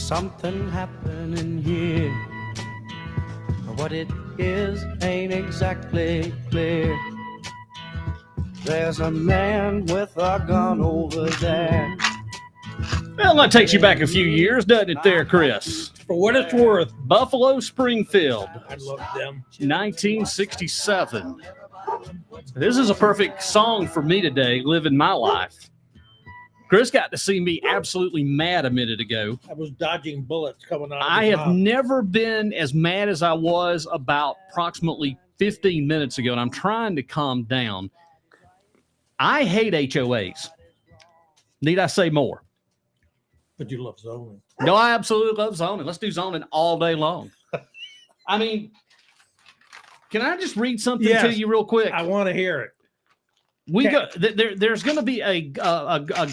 something happening here. What it is ain't exactly clear. There's a man with a gun over there. Well, that takes you back a few years, doesn't it there, Chris? For what it's worth. Buffalo Springfield. I love them. 1967. This is a perfect song for me today, living my life. Chris got to see me absolutely mad a minute ago. I was dodging bullets coming out of I the have mouth. never been as mad as I was about approximately 15 minutes ago, and I'm trying to calm down. I hate HOAs. Need I say more? But you love zoning. No, I absolutely love zoning. Let's do zoning all day long. I mean, can I just read something to you real quick? I want to hear it. There's going to be a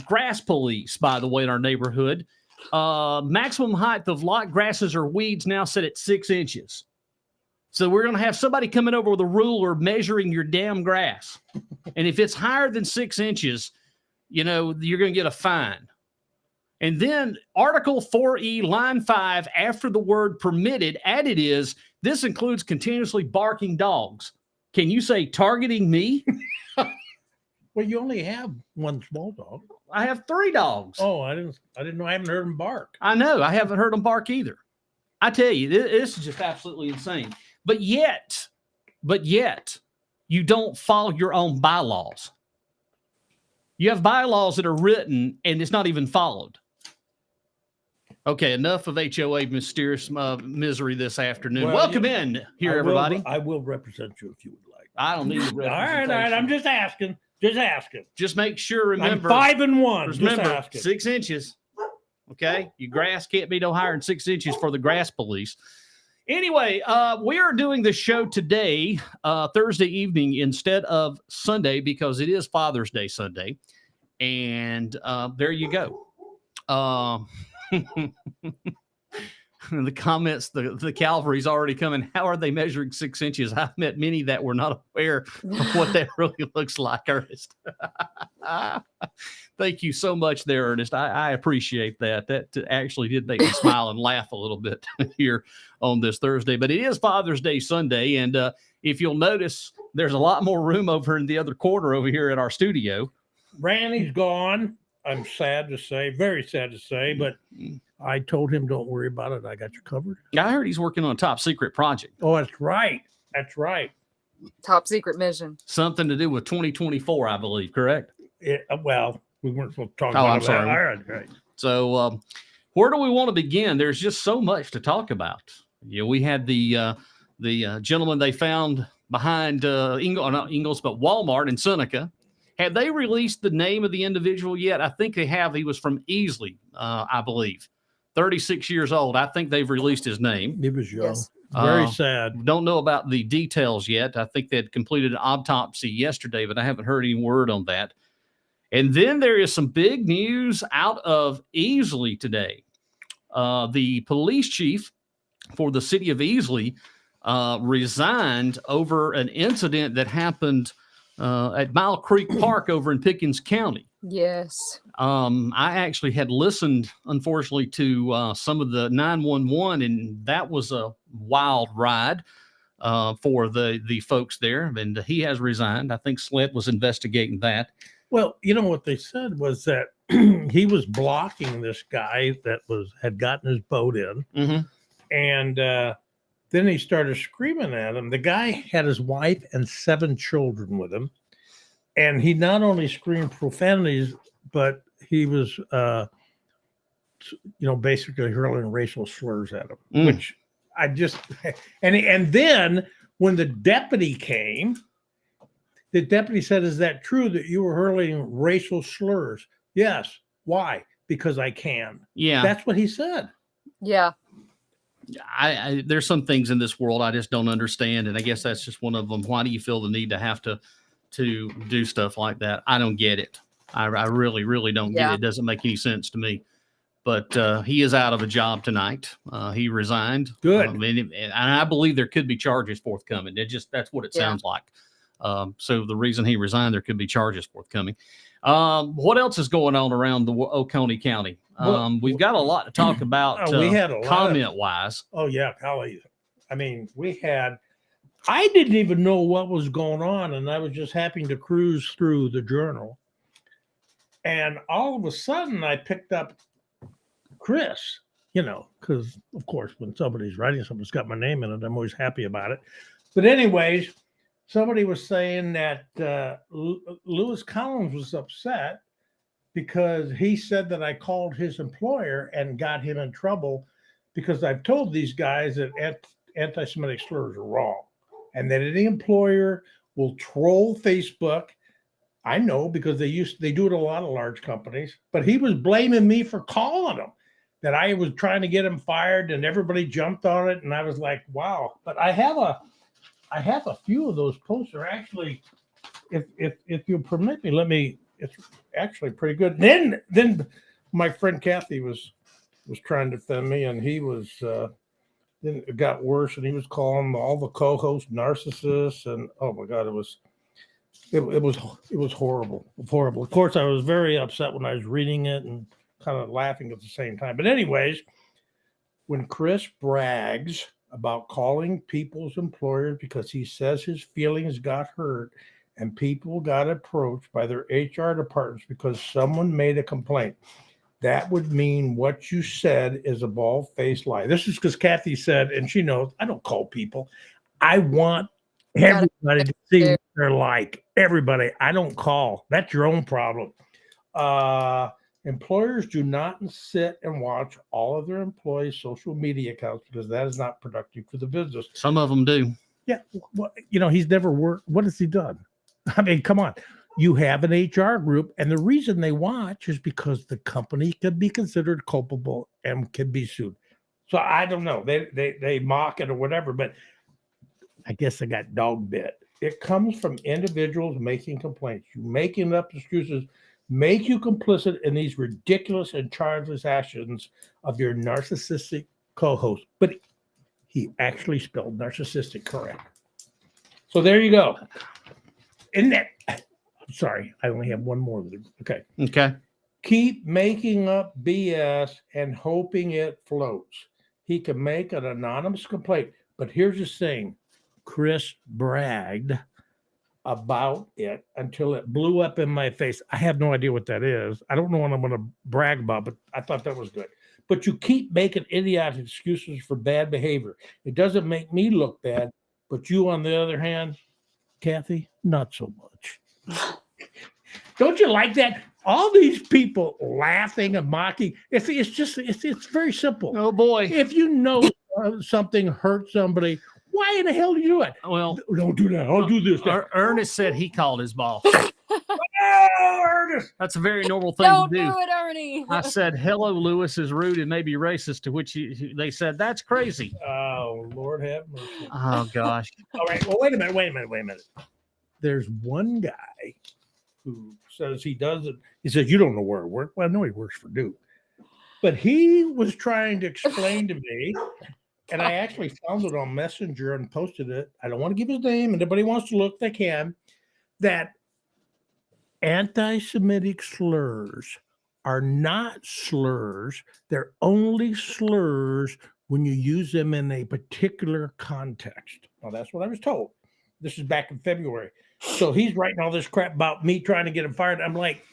grass police, by the way, in our neighborhood. Maximum height of lot grasses or weeds now set at 6 inches. So we're going to have somebody coming over with a ruler measuring your damn grass. And if it's higher than 6 inches, you're going to get a fine. And then Article 4E, Line 5, after the word permitted, added is, this includes continuously barking dogs. Can you say targeting me? Well, you only have one small dog. I have 3 dogs. Oh, I didn't know. I haven't heard them bark. I know. I haven't heard them bark either. I tell you, this is just absolutely insane. But yet, you don't follow your own bylaws. You have bylaws that are written and it's not even followed. Okay, enough of HOA mysterious misery this afternoon. Well, Welcome in here, everybody. I will represent you if you would like. I don't need to representation. All right. I'm just asking. Just make sure, remember. I'm 5-1. Remember, 6 inches. Okay? Your grass can't be no higher than 6 inches for the grass police. Anyway, we are doing the show today, Thursday evening, instead of Sunday, because it is Father's Day Sunday. And there you go. The comments, the cavalry's already coming. How are they measuring 6 inches? I've met many that were not aware of what that really looks like, Ernest. Thank you so much there, Ernest. I appreciate that. That actually did make me smile and laugh a little bit here on this Thursday. But it is Father's Day Sunday, and if you'll notice, there's a lot more room over in the other corner over here at our studio. Rannie's gone. I'm sad to say, very sad to say, but I told him, don't worry about it. I got you covered. I heard he's working on a top secret project. Oh, that's right. Top secret mission. Something to do with 2024, I believe, correct? Well, we weren't supposed to talk about I'm sorry. that. All right. So where do we want to begin? There's just so much to talk about. We had the gentleman they found behind not Ingles, but Walmart in Seneca. Have they released the name of the individual yet? I think they have. He was from Easley, I believe. 36 years old. I think they've released his name. He was young. Yes. Very sad. Don't know about the details yet. I think they had completed an autopsy yesterday, but I haven't heard any word on that. And then there is some big news out of Easley today. The police chief for the city of Easley resigned over an incident that happened at Mile Creek Park over in Pickens County. Yes. I actually had listened, unfortunately, to some of the 911, and that was a wild ride for the folks there. And he has resigned. I think SLED was investigating that. Well, you know what they said was that he was blocking this guy that had gotten his boat in, and then he started screaming at him. The guy had his wife and 7 children with him. And he not only screamed profanities, but he was, basically hurling racial slurs at him, which I just, and then when the deputy came, the deputy said, "Is that true that you were hurling racial slurs?" "Yes." "Why?" "Because I can." Yeah. That's what he said. Yeah. I there's some things in this world I just don't understand, and I guess that's just one of them. Why do you feel the need to have to do stuff like that? I don't get it. I really, really don't get it. It doesn't make any sense to me. But he is out of a job tonight. He resigned. Good. And I believe there could be charges forthcoming. That's what it sounds like. So the reason he resigned, there could be charges forthcoming. What else is going on around the Oconee County? We've got a lot to talk about. We had a lot comment wise. Oh yeah, golly. I mean, I didn't even know what was going on, and I was just happening to cruise through the journal. And all of a sudden I picked up Chris, because of course when somebody's writing something that's got my name in it, I'm always happy about it. But anyways, somebody was saying that Lewis Collins was upset because he said that I called his employer and got him in trouble because I've told these guys that anti-Semitic slurs are wrong and that any employer will troll Facebook. I know because they do it a lot of large companies, but he was blaming me for calling them, that I was trying to get him fired and everybody jumped on it. And I was like, wow. But I have a few of those posts are actually, if you'll permit me, it's actually pretty good. Then my friend Cathy was trying to defend me, and he was then it got worse, and he was calling all the co-hosts narcissists, and oh my God, it was horrible. Of course, I was very upset when I was reading it and kind of laughing at the same time. But anyways, when Chris brags about calling people's employers because he says his feelings got hurt and people got approached by their HR departments because someone made a complaint, that would mean what you said is a bald-faced lie. This is because Cathy said, and she knows, I don't call people. I want everybody to see what they're like. Everybody. I don't call. That's your own problem. Employers do not sit and watch all of their employees' social media accounts because that is not productive for the business. Some of them do. Yeah. Well, he's never worked. What has he done? I mean, come on. You have an HR group, and the reason they watch is because the company can be considered culpable and can be sued. So I don't know. They mock it or whatever, but I guess I got dog bit. It comes from individuals making complaints. You making up excuses make you complicit in these ridiculous and childless actions of your narcissistic co-host. But he actually spelled narcissistic correct. So there you go. Isn't that? I'm sorry, I only have one more. Okay. Keep making up BS and hoping it floats. He can make an anonymous complaint, but here's the thing. Chris bragged about it until it blew up in my face. I have no idea what that is. I don't know what I'm going to brag about, but I thought that was good. But you keep making idiotic excuses for bad behavior. It doesn't make me look bad, but you, on the other hand, Cathy, not so much. Don't you like that? All these people laughing and mocking. It's very simple. Oh boy! If you know something hurt somebody, why in the hell do you do it? Well, don't do that. I'll do this. Ernest said he called his boss. Oh, Ernest! That's a very normal thing Don't to do. do it, Ernie. I said, "Hello, Lewis is rude and maybe racist." To which they said, "That's crazy." Oh, Lord have mercy. Oh gosh! All right. Well, wait a minute. There's one guy who says he doesn't. He says, you don't know where I work. Well, I know he works for Duke. But he was trying to explain to me, and I actually found it on Messenger and posted it. I don't want to give his name, and anybody wants to look, they can. That anti-Semitic slurs are not slurs. They're only slurs when you use them in a particular context. Well, that's what I was told. This is back in February. So he's writing all this crap about me trying to get him fired. I'm like,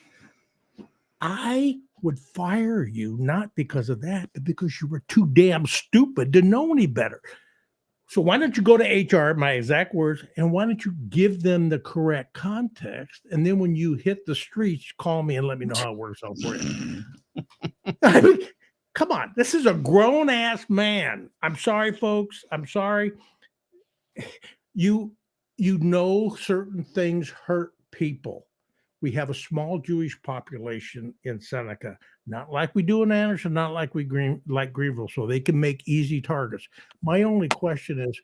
I would fire you not because of that, but because you were too damn stupid to know any better. So why don't you go to HR, my exact words, and why don't you give them the correct context? And then when you hit the streets, call me and let me know how it works out for you. I mean, come on. This is a grown-ass man. I'm sorry, folks. I'm sorry. You know certain things hurt people. We have a small Jewish population in Seneca, not like we do in Anderson, not like like Greenville, so they can make easy targets. My only question is,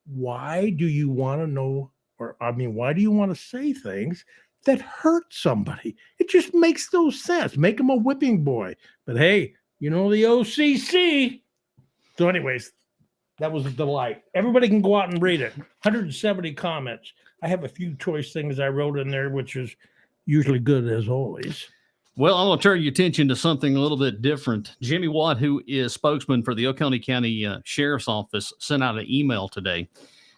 why do you want to know, why do you want to say things that hurt somebody? It just makes no sense. Make them a whipping boy. But hey, the OCC. So anyways, that was a delight. Everybody can go out and read it. 170 comments. I have a few choice things I wrote in there, which is usually good as always. Well, I'm going to turn your attention to something a little bit different. Jimmy Watt, who is spokesman for the Oconee County Sheriff's Office, sent out an email today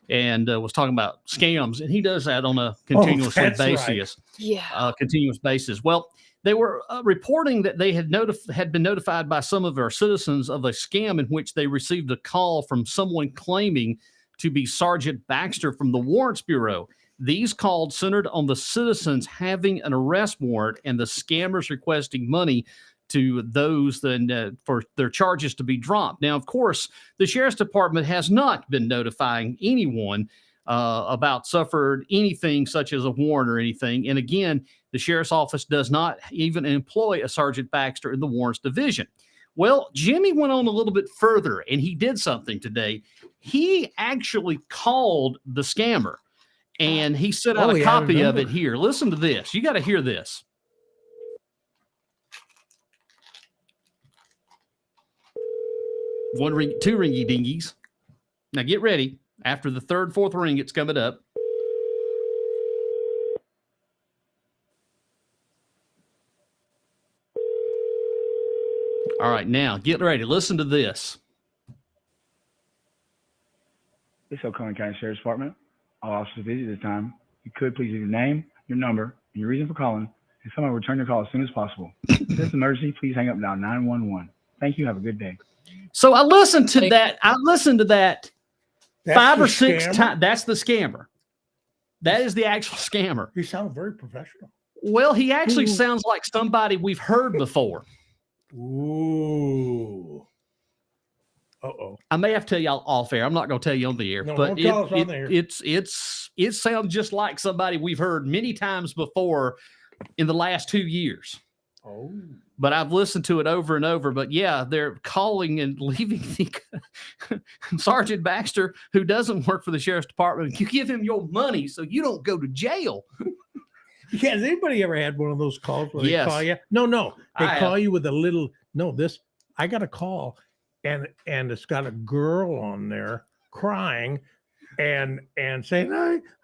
and was talking about scams, and he does that on a continuous basis. Right. Yeah. Continuous basis. Well, they were reporting that they had been notified by some of our citizens of a scam in which they received a call from someone claiming to be Sergeant Baxter from the Warrants Bureau. These calls centered on the citizens having an arrest warrant and the scammers requesting money to those for their charges to be dropped. Now, of course, the Sheriff's Department has not been notifying anyone about suffered anything such as a warrant or anything. And again, the Sheriff's Office does not even employ a Sergeant Baxter in the Warrants Division. Well, Jimmy went on a little bit further, and he did something today. He actually called the scammer, and he sent out a copy of it here. Listen to this. You got to hear this. One ring, two ringy dingies. Now get ready. After the third, fourth ring, it's coming up. All right, now get ready. Listen to this. This Oconee County Sheriff's Department. All officers busy this time. You could please leave your name, your number, and your reason for calling, and someone will return your call as soon as possible. If this is an emergency, please hang up now 911. Thank you. Have a good day. So I listened to that. That's 5 or 6 times. That's the scammer. That is the actual scammer. He sounds very professional. Well, he actually sounds like somebody we've heard before. Ooh. Uh-oh. I may have to tell y'all off air. I'm not going to tell you on the air, but it sounds just like somebody we've heard many times before in the last 2 years. Oh. But I've listened to it over and over. But yeah, they're calling and leaving the Sergeant Baxter, who doesn't work for the Sheriff's Department. You give him your money so you don't go to jail. Yeah, has anybody ever had one of those calls where they call you? No. They call you with a little, I got a call and it's got a girl on there crying and saying,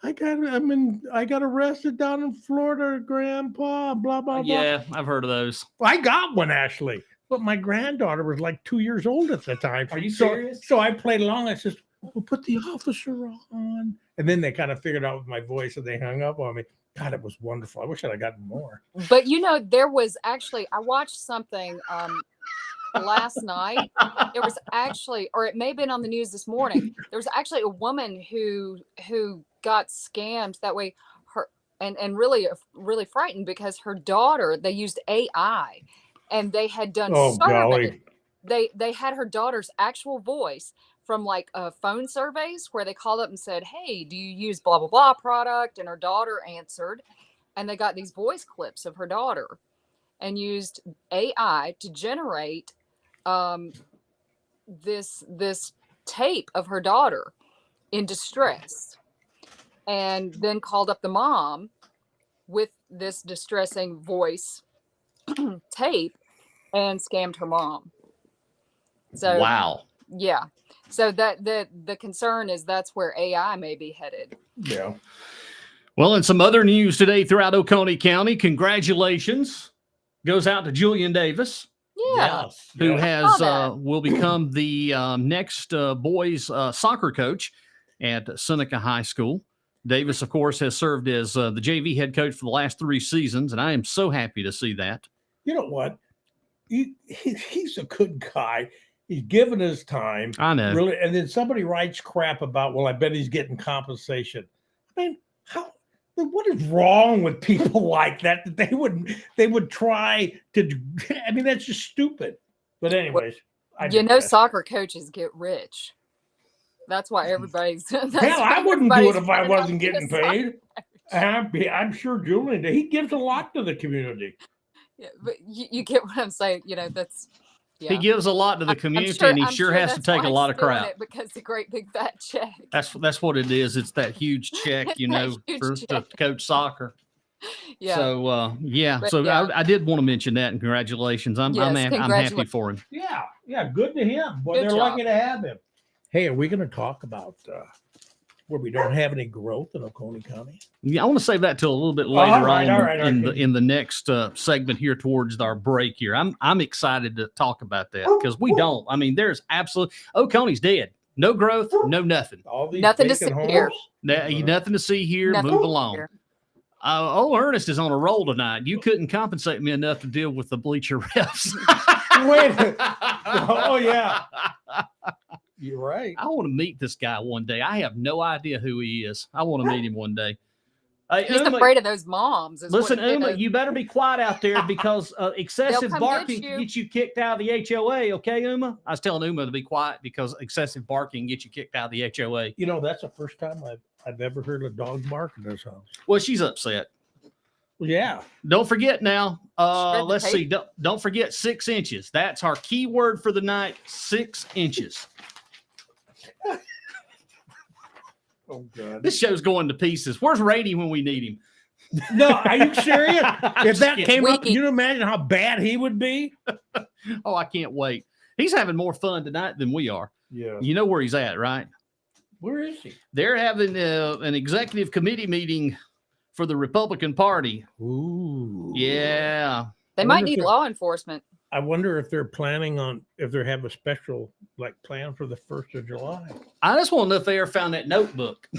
I got arrested down in Florida, Grandpa, blah, blah, blah. Yeah, I've heard of those. I got one actually, but my granddaughter was like 2 years old at the time. Are you serious? So I played along. I said, we'll put the officer on. And then they kind of figured out with my voice and they hung up on me. God, it was wonderful. I wish I'd have gotten more. But there was actually, I watched something last night. There was actually, or it may have been on the news this morning. There was actually a woman who got scammed that way. And really frightened because her daughter, they used AI, and they had done surveys. They had her daughter's actual voice from like phone surveys where they called up and said, hey, do you use blah, blah, blah product? And her daughter answered, and they got these voice clips of her daughter and used AI to generate this tape of her daughter in distress, and then called up the mom with this distressing voice tape and scammed her mom. So wow. Yeah. So that the concern is that's where AI may be headed. Yeah. Well, and some other news today throughout Oconee County. Congratulations goes out to Julian Davis. Yeah. Who will become the next boys soccer coach at Seneca High School. Davis, of course, has served as the JV head coach for the last 3 seasons, and I am so happy to see that. You know what? He's a good guy. He's given his time. I know. Really, and then somebody writes crap about, well, I bet he's getting compensation. I mean, what is wrong with people like that they would try to? I mean, that's just stupid. But anyways, soccer coaches get rich. That's why everybody's. Hell, I wouldn't do it if I wasn't getting paid. I'm sure Julian, he gives a lot to the community. Yeah, but you get what I'm saying. That's. Yeah. He gives a lot to the community, and he sure has to take a lot of crap. Because the great big fat check. That's what it is. It's that huge check, to coach soccer. Yeah. So I did want to mention that, and congratulations. I'm happy for him. Yeah, good to him. Boy, they're lucky to have him. Hey, are we going to talk about where we don't have any growth in Oconee County? Yeah, I want to save that till a little bit later in the next segment here towards our break here. I'm excited to talk about that because we don't. I mean, there's absolutely Oconee's dead. No growth, no nothing. All these Nothing to vacant see here. homes? Nothing to see here. Nothing Move to along. hear. Old Ernest is on a roll tonight. You couldn't compensate me enough to deal with the bleacher refs. Wait. Oh, yeah. You're right. I want to meet this guy one day. I have no idea who he is. I want to meet him one day. Hey, He's Uma, afraid of those moms. listen, Uma, you better be quiet out there because excessive come barking get you. gets you kicked out of the HOA. Okay, Uma? I was telling Uma to be quiet because excessive barking gets you kicked out of the HOA. You know, that's the first time I've ever heard a dog bark in this house. Well, she's upset. Well, yeah. Don't forget now. Shred the Let's see. tape. Don't forget 6 inches. That's our key word for the night. 6 inches. Oh, God. This show's going to pieces. Where's Rannie when we need him? No, are you serious? If that Just came up, kidding. you imagine how bad he would be? Oh, I can't wait. He's having more fun tonight than we are. Yeah. You know where he's at, right? Where is he? They're having an executive committee meeting for the Republican Party. Ooh. Yeah. They I might wonder if need they're- law enforcement. I wonder if they're planning on, if they have a special plan for the 1st of July. I just want to know if they ever found that notebook.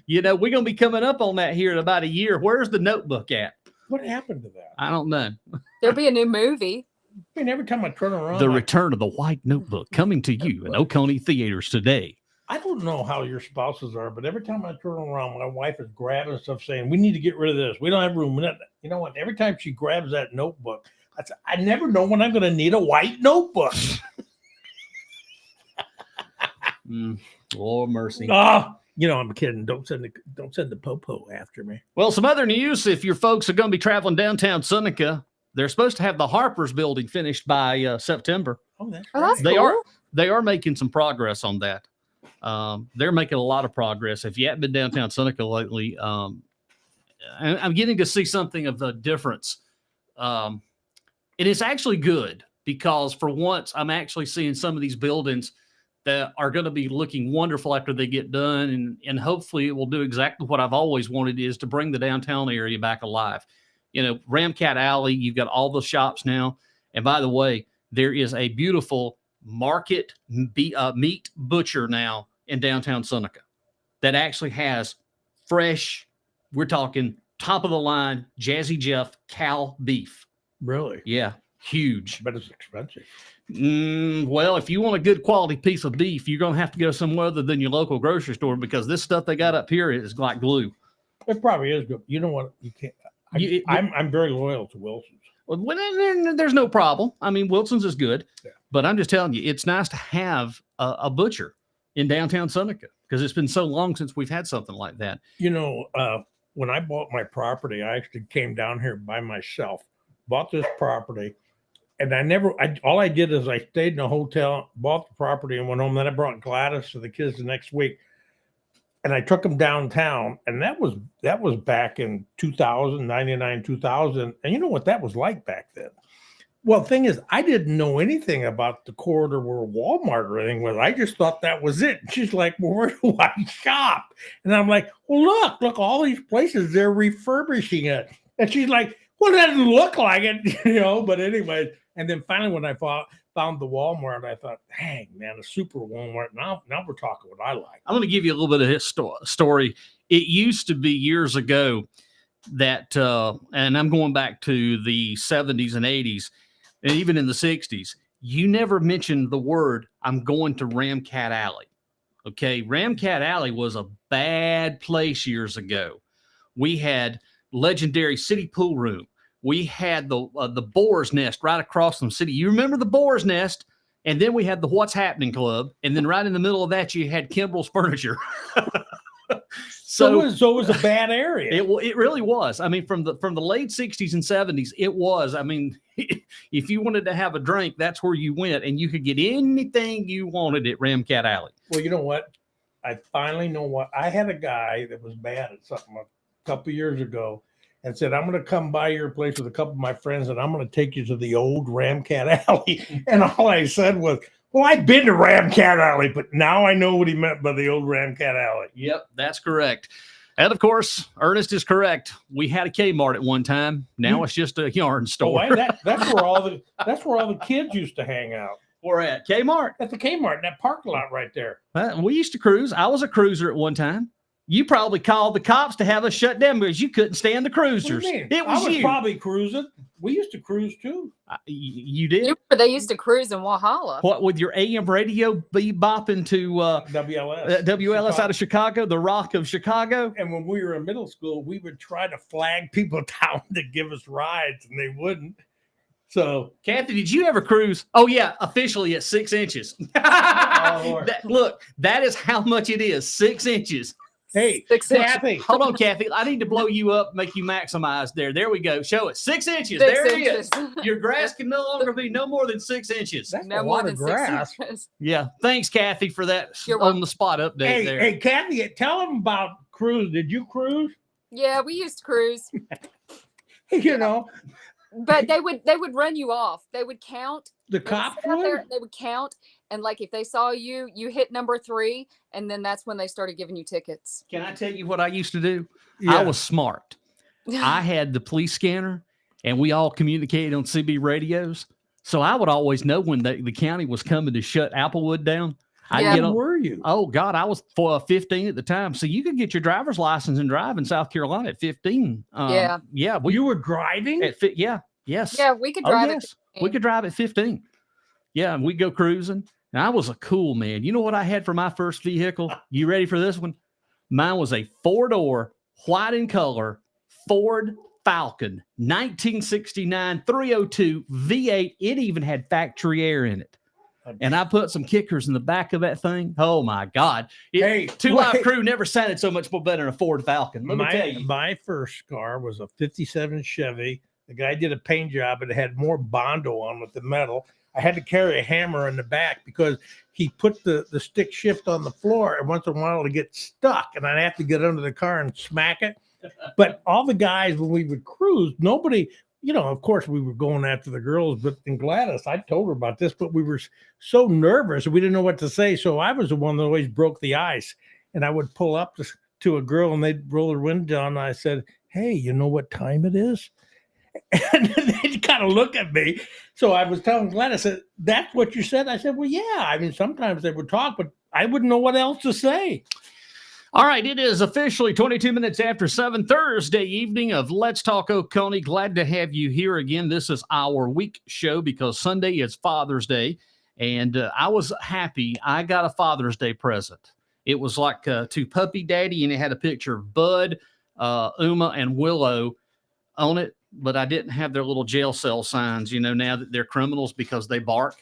You know, we're going to be coming up on that here in about a year. Where's the notebook at? What happened to that? I don't know. There'll be a new movie. I mean, every time I turn around, The Return of the White Notebook coming to you in Oconee theaters today. I don't know how your spouses are, but every time I turn around, my wife is grabbing stuff saying, we need to get rid of this. We don't have room. You know what? Every time she grabs that notebook, I never know when I'm going to need a white notebook. Lord mercy. Oh, you know, I'm kidding. Don't send the popo after me. Well, some other news. If your folks are going to be traveling downtown Seneca, they're supposed to have the Harper's building finished by September. Oh, that's Oh, that's They cool. They are making some progress on that. They're making a lot of progress. If you haven't been downtown Seneca lately, I'm getting to see something of the difference. And it's actually good because for once I'm actually seeing some of these buildings that are going to be looking wonderful after they get done. And hopefully it will do exactly what I've always wanted is to bring the downtown area back alive. You know, Ramcat Alley, you've got all the shops now. And by the way, there is a beautiful market meat butcher now in downtown Seneca that actually has fresh, we're talking top of the line, Jazzy Jeff cow beef. really, Yeah, huge. but it's expensive. Well, if you want a good quality piece of beef, you're going to have to go somewhere other than your local grocery store because this stuff they got up here is like glue. It probably is good. You know what? You can't. I'm very loyal to Wilson's. Well, there's no problem. I mean, Wilson's is good, Yeah. but I'm just telling you, it's nice to have a butcher in downtown Seneca because it's been so long since we've had something like that. You know, when I bought my property, I actually came down here by myself, bought this property, and all I did is I stayed in a hotel, bought the property, and went home. Then I brought Gladys to the kids the next week, and I took them downtown, and that was back in 2000, 99, 2000. And you know what that was like back then? Well, the thing is, I didn't know anything about the corridor where Walmart or anything was. I just thought that was it. And she's like, well, where do I shop? And I'm like, well, look, all these places, they're refurbishing it. And she's like, well, it doesn't look like it, you know, but anyway. And then finally, when I found the Walmart, I thought, dang, man, a super Walmart. Now we're talking what I like. I'm going to give you a little bit of his story. It used to be years ago that, and I'm going back to the 70s and 80s, and even in the 60s, you never mentioned the word, I'm going to Ramcat Alley. Okay. Ramcat Alley was a bad place years ago. We had legendary city pool room. We had the Boar's Nest right across from the city. You remember the Boar's Nest? And then we had the What's Happening Club. And then right in the middle of that, you had Kimball's Furniture. So it was a bad area. It really was. I mean, from the late 60s and 70s, it was. I mean, if you wanted to have a drink, that's where you went. And you could get anything you wanted at Ramcat Alley. Well, you know what? I finally know what. I had a guy that was bad at something a couple of years ago and said, I'm going to come by your place with a couple of my friends and I'm going to take you to the old Ramcat Alley. And all I said was, Well, I've been to Ramcat Alley, but now I know what he meant by the old Ramcat Alley. Yep, that's correct. And of course, Ernest is correct. We had a Kmart at one time. Now it's just a yarn store. Oh, that's where all the kids used to hang out. We're at Kmart. At the Kmart, that parking lot right there. We used to cruise. I was a cruiser at one time. You probably called the cops to have us shut down because you couldn't stand the cruisers. What do you mean? It was I was you. probably cruising. We used to cruise too. You did? They used to cruise in Walhalla. What, with your AM radio bebopping to WLS out of Chicago, the Rock of Chicago? And when we were in middle school, we would try to flag people down to give us rides, and they wouldn't. So, Cathy, did you ever cruise? Oh, yeah, officially at 6 inches. Look, that is how much it is, 6 inches. Hey, 6 inches. Kathy. Hold on, Cathy. I need to blow you up, make you maximize there. There we go. Show it. 6 inches. 6 there inches. it is. Your grass can no longer be no more than 6 inches. That's No a more lot than of 6 grass. inches. Yeah. Thanks, Cathy, for that You're on the spot update there. Hey, Kathy, tell them about cruise. Did you cruise? Yeah, we used to cruise, You know, but they would run you off. They would count. the They would cops sit out there, would. they would count, and like if they saw you, you hit number 3, and then that's when they started giving you tickets. Can I tell you what I used to do? Yeah. I was smart. I had the police scanner, and we all communicated on CB radios. So I would always know when the county was coming to shut Applewood down. I'd Yeah. get How on, were you? oh, God, I was 15 at the time. So you could get your driver's license and drive in South Carolina at 15. Yeah. Yeah. You were driving? Yeah. Yes. Yeah, we could Oh, drive yes. it. We could drive at 15. Yeah. And we'd go cruising. And I was a cool man. You know what I had for my first vehicle? You ready for this one? Mine was a 4-door, white in color, Ford Falcon, 1969 302 V8. It even had factory air in it. And I put some kickers in the back of that thing. Oh, my God. Hey, Two Live wait. Crew never sounded so much more better than a Ford Falcon. Let me tell you. My first car was a 57 Chevy. The guy did a paint job, and it had more Bondo on with the metal. I had to carry a hammer in the back because he put the stick shift on the floor, and once in a while it'd get stuck, and I'd have to get under the car and smack it. But all the guys, when we would cruise, nobody, of course we were going after the girls, but in Gladys, I told her about this, but we were so nervous, we didn't know what to say. So I was the one that always broke the ice, and I would pull up to a girl, and they'd roll their window down, and I said, "Hey, you know what time it is?" And they'd kind of look at me. So I was telling Gladys, I said, "That's what you said?" I said, "Well, yeah. I mean, sometimes they would talk, but I wouldn't know what else to say." All right, it is officially 22 minutes after 7 Thursday evening of Let's Talk Oconee. Glad to have you here again. This is our week show because Sunday is Father's Day, and I was happy. I got a Father's Day present. It was like to Puppy Daddy, and it had a picture of Bud, Uma, and Willow on it, but I didn't have their little jail cell signs, now that they're criminals because they bark.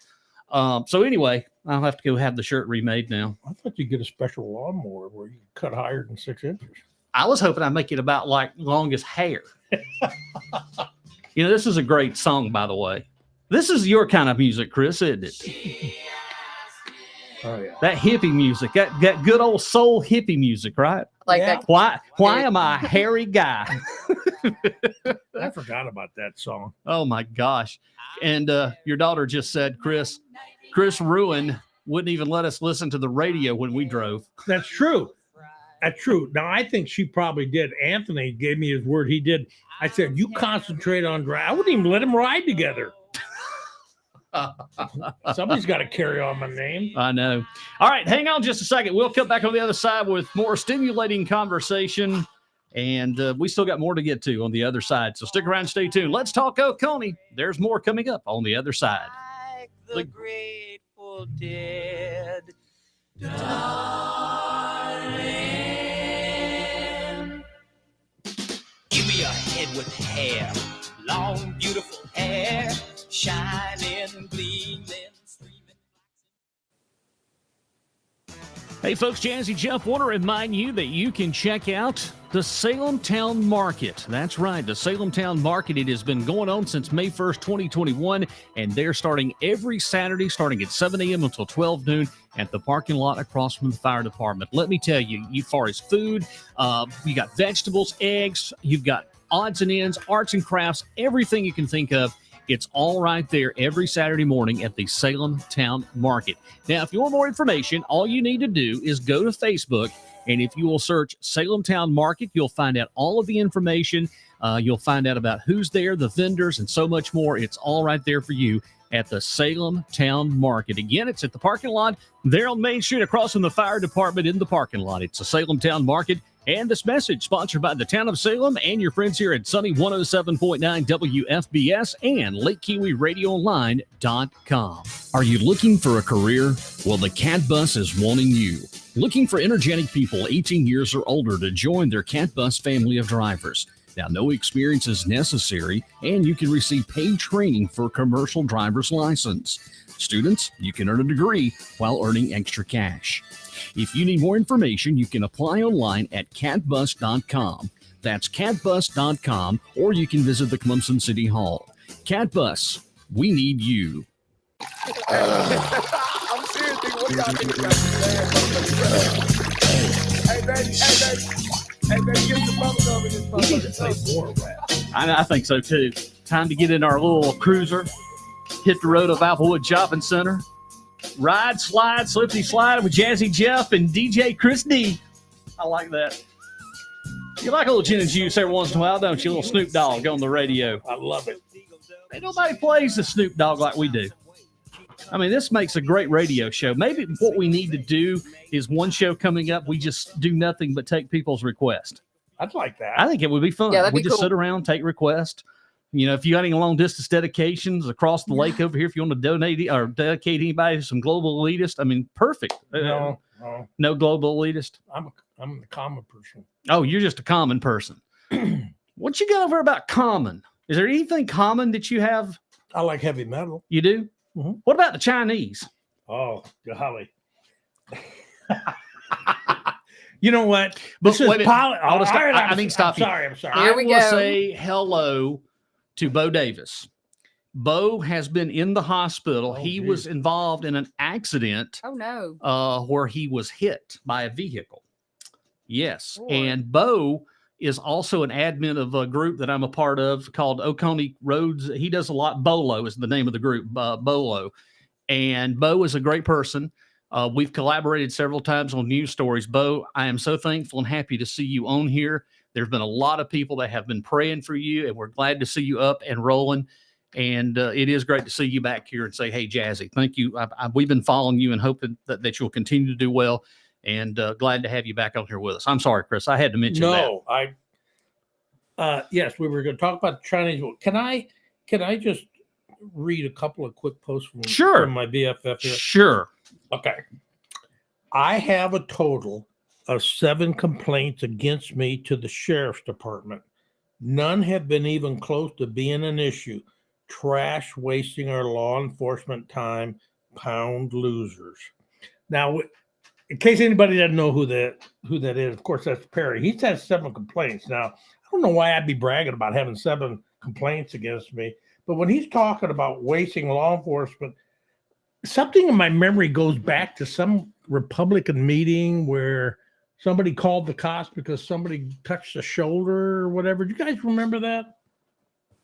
So anyway, I'll have to go have the shirt remade now. I thought you'd get a special lawnmower where you cut higher than 6 inches. I was hoping I'd make it about like long as hair. This is a great song, by the way. This is your kind of music, Chris, isn't it? Oh, yeah. That hippie music, that good old soul hippie music, right? Like Yeah. that. Why am I a hairy guy? I forgot about that song. Oh my gosh. And your daughter just said, Chris Ruin wouldn't even let us listen to the radio when we drove. That's true. That's true. Now, I think she probably did. Anthony gave me his word. He did. I said, "You concentrate on drive." I wouldn't even let him ride together. Somebody's got to carry on my name. I know. All right, hang on just a second. We'll come back on the other side with more stimulating conversation, and we still got more to get to on the other side. So stick around, stay tuned. Let's talk Oconee. There's more coming up on the other side. Like the Grateful Dead, darling. Give me a head with hair, long, beautiful hair, shining, gleaming, streaming. Hey folks, Jazzy Jeff want to remind you that you can check out the Salem Town Market. That's right, the Salem Town Market. It has been going on since May 1st, 2021, and they're starting every Saturday, starting at 7 a.m. until 12 noon at the parking lot across from the fire department. Let me tell you, as far as food, you got vegetables, eggs, you've got odds and ends, arts and crafts, everything you can think of It's all right there every Saturday morning at the Salem Town Market. Now, if you want more information, all you need to do is go to Facebook, and if you will search Salem Town Market, you'll find out all of the information. You'll find out about who's there, the vendors, and so much more. It's all right there for you at the Salem Town Market. Again, it's at the parking lot there on Main Street across from the fire department in the parking lot. It's the Salem Town Market. And this message sponsored by the town of Salem and your friends here at Sunny 107.9 WFBS and LakeKiwiRadioOnline.com. Are you looking for a career? Well, the Cat Bus is wanting you. Looking for energetic people 18 years or older to join their Cat Bus family of drivers. Now, no experience is necessary, and you can receive paid training for a commercial driver's license. Students, you can earn a degree while earning extra cash. If you need more information, you can apply online at catbus.com. That's catbus.com, or you can visit the Clemson City Hall. Cat Bus, we need you. I'm serious, nigga. What y'all think about this? Hey, baby. Hey, baby, give me some bubble gum in this We need to play motherfucker. more rap. I think so, too. Time to get in our little cruiser, hit the road of Applewood Shopping Center, ride, slide, slipsy slide with Jazzy Jeff and DJ Chris D. I like that. You like a little gin and juice every once in a while, don't you? A little Snoop Dogg on the radio. I love it. Ain't nobody plays the Snoop Dogg like we do. I mean, this makes a great radio show. Maybe what we need to do is one show coming up, we just do nothing but take people's requests. I'd like that. I think it would be fun. Yeah, that'd We be just cool. sit around, take requests. You know, if you got any long distance dedications across the lake over here, if you want to donate or dedicate anybody to some global elitist, I mean, perfect. No, No global elitist. I'm the common person. Oh, you're just a common person. What you got over about common? Is there anything common that you have? I like heavy metal. You do? Mhm. What about the Chinese? Oh, golly. You know what? But This is wait a minute. poli- I wanna stop- All right, I need to stop you. I'm sorry. Here we I will go. say hello to Bo Davis. Bo has been in the hospital. Oh, He geez. was involved in an accident Oh no. where he was hit by a vehicle. Yes. Boy. And Bo is also an admin of a group that I'm a part of called Oconee Roads. He does a lot. Bolo is the name of the group, Bolo. And Bo is a great person. We've collaborated several times on news stories. Bo, I am so thankful and happy to see you on here. There's been a lot of people that have been praying for you, and we're glad to see you up and rolling. And it is great to see you back here and say, hey, Jazzy, thank you. We've been following you and hoping that you'll continue to do well, and glad to have you back on here with us. I'm sorry, Chris. I had to mention that. No, yes, we were going to talk about the Chinese. Can I just read a couple of quick posts Sure. from my BFF here? Sure. Okay. I have a total of 7 complaints against me to the sheriff's department. None have been even close to being an issue. Trash wasting our law enforcement time, pound losers. Now, in case anybody doesn't know who that is, of course, that's Perry. He's had 7 complaints. Now, I don't know why I'd be bragging about having 7 complaints against me, but when he's talking about wasting law enforcement, something in my memory goes back to some Republican meeting where somebody called the cops because somebody touched the shoulder or whatever. Do you guys remember that?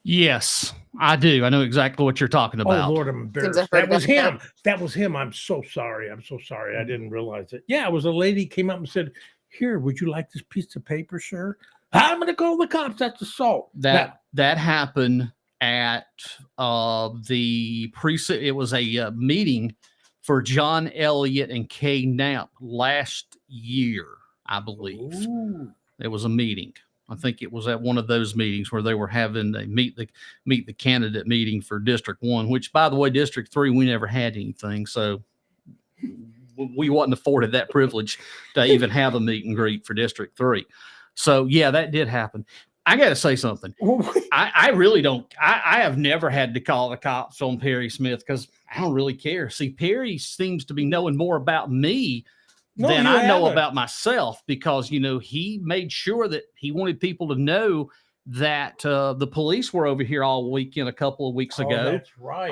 Yes, I do. I know exactly what you're talking about. Oh, Lord, I'm embarrassed. I've heard That was about him. That was him. I'm so sorry. I didn't realize it. Yeah, it was a lady came up and said, here, would you like this piece of paper, sir? I'm going to call the cops. That's assault. That happened at the precinct. It was a meeting for John Elliott and Kay Knapp last year, I believe. Ooh. There was a meeting. I think it was at one of those meetings where they were having a meet the candidate meeting for District 1, which, by the way, District 3, we never had anything. So we wasn't afforded that privilege to even have a meet and greet for District 3. So, yeah, that did happen. I got to say something. I really don't. I have never had to call the cops on Perry Smith because I don't really care. See, Perry seems to be knowing more about me No, than you I know haven't. about myself because, you know, he made sure that he wanted people to know that the police were over here all weekend a couple of weeks Oh, so that's right.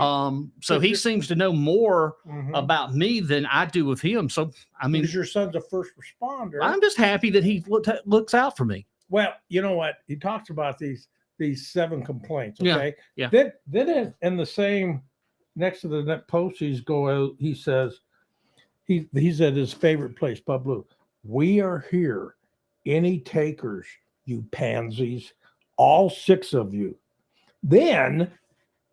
so he Is it- seems to know more Mhm. about me than I do with him. So, I mean, Because your son's a first responder. I'm just happy that he looks out for me. Well, you know what? He talks about these these 7 complaints. Yeah, Okay. yeah. Then in the same next to the net post, he says he's at his favorite place, Pub Blue. We are here. Any takers, you pansies, all 6 of you. Then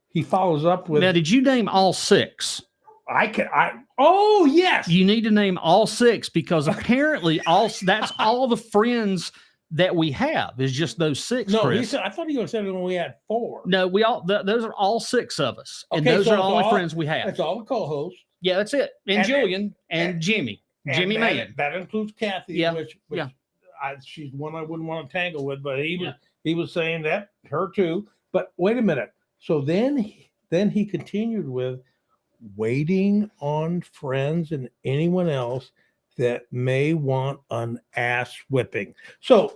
he follows up with, Now, did you name all 6? oh yes. You need to name all 6 because apparently that's all the friends that we have is just those 6. No, Chris. I thought he said when we had 4. No, we all those are all 6 of us, and Okay, those so are it's all the all- friends we have. That's all the co-hosts. Yeah, that's it. And And- Julian and and- Jimmy, And Jimmy that, Man. That includes Cathy, Yeah, which yeah. she's one I wouldn't want to tangle with, but Yeah. he was saying that her too. But wait a minute. So then he continued with waiting on friends and anyone else that may want an ass whipping. So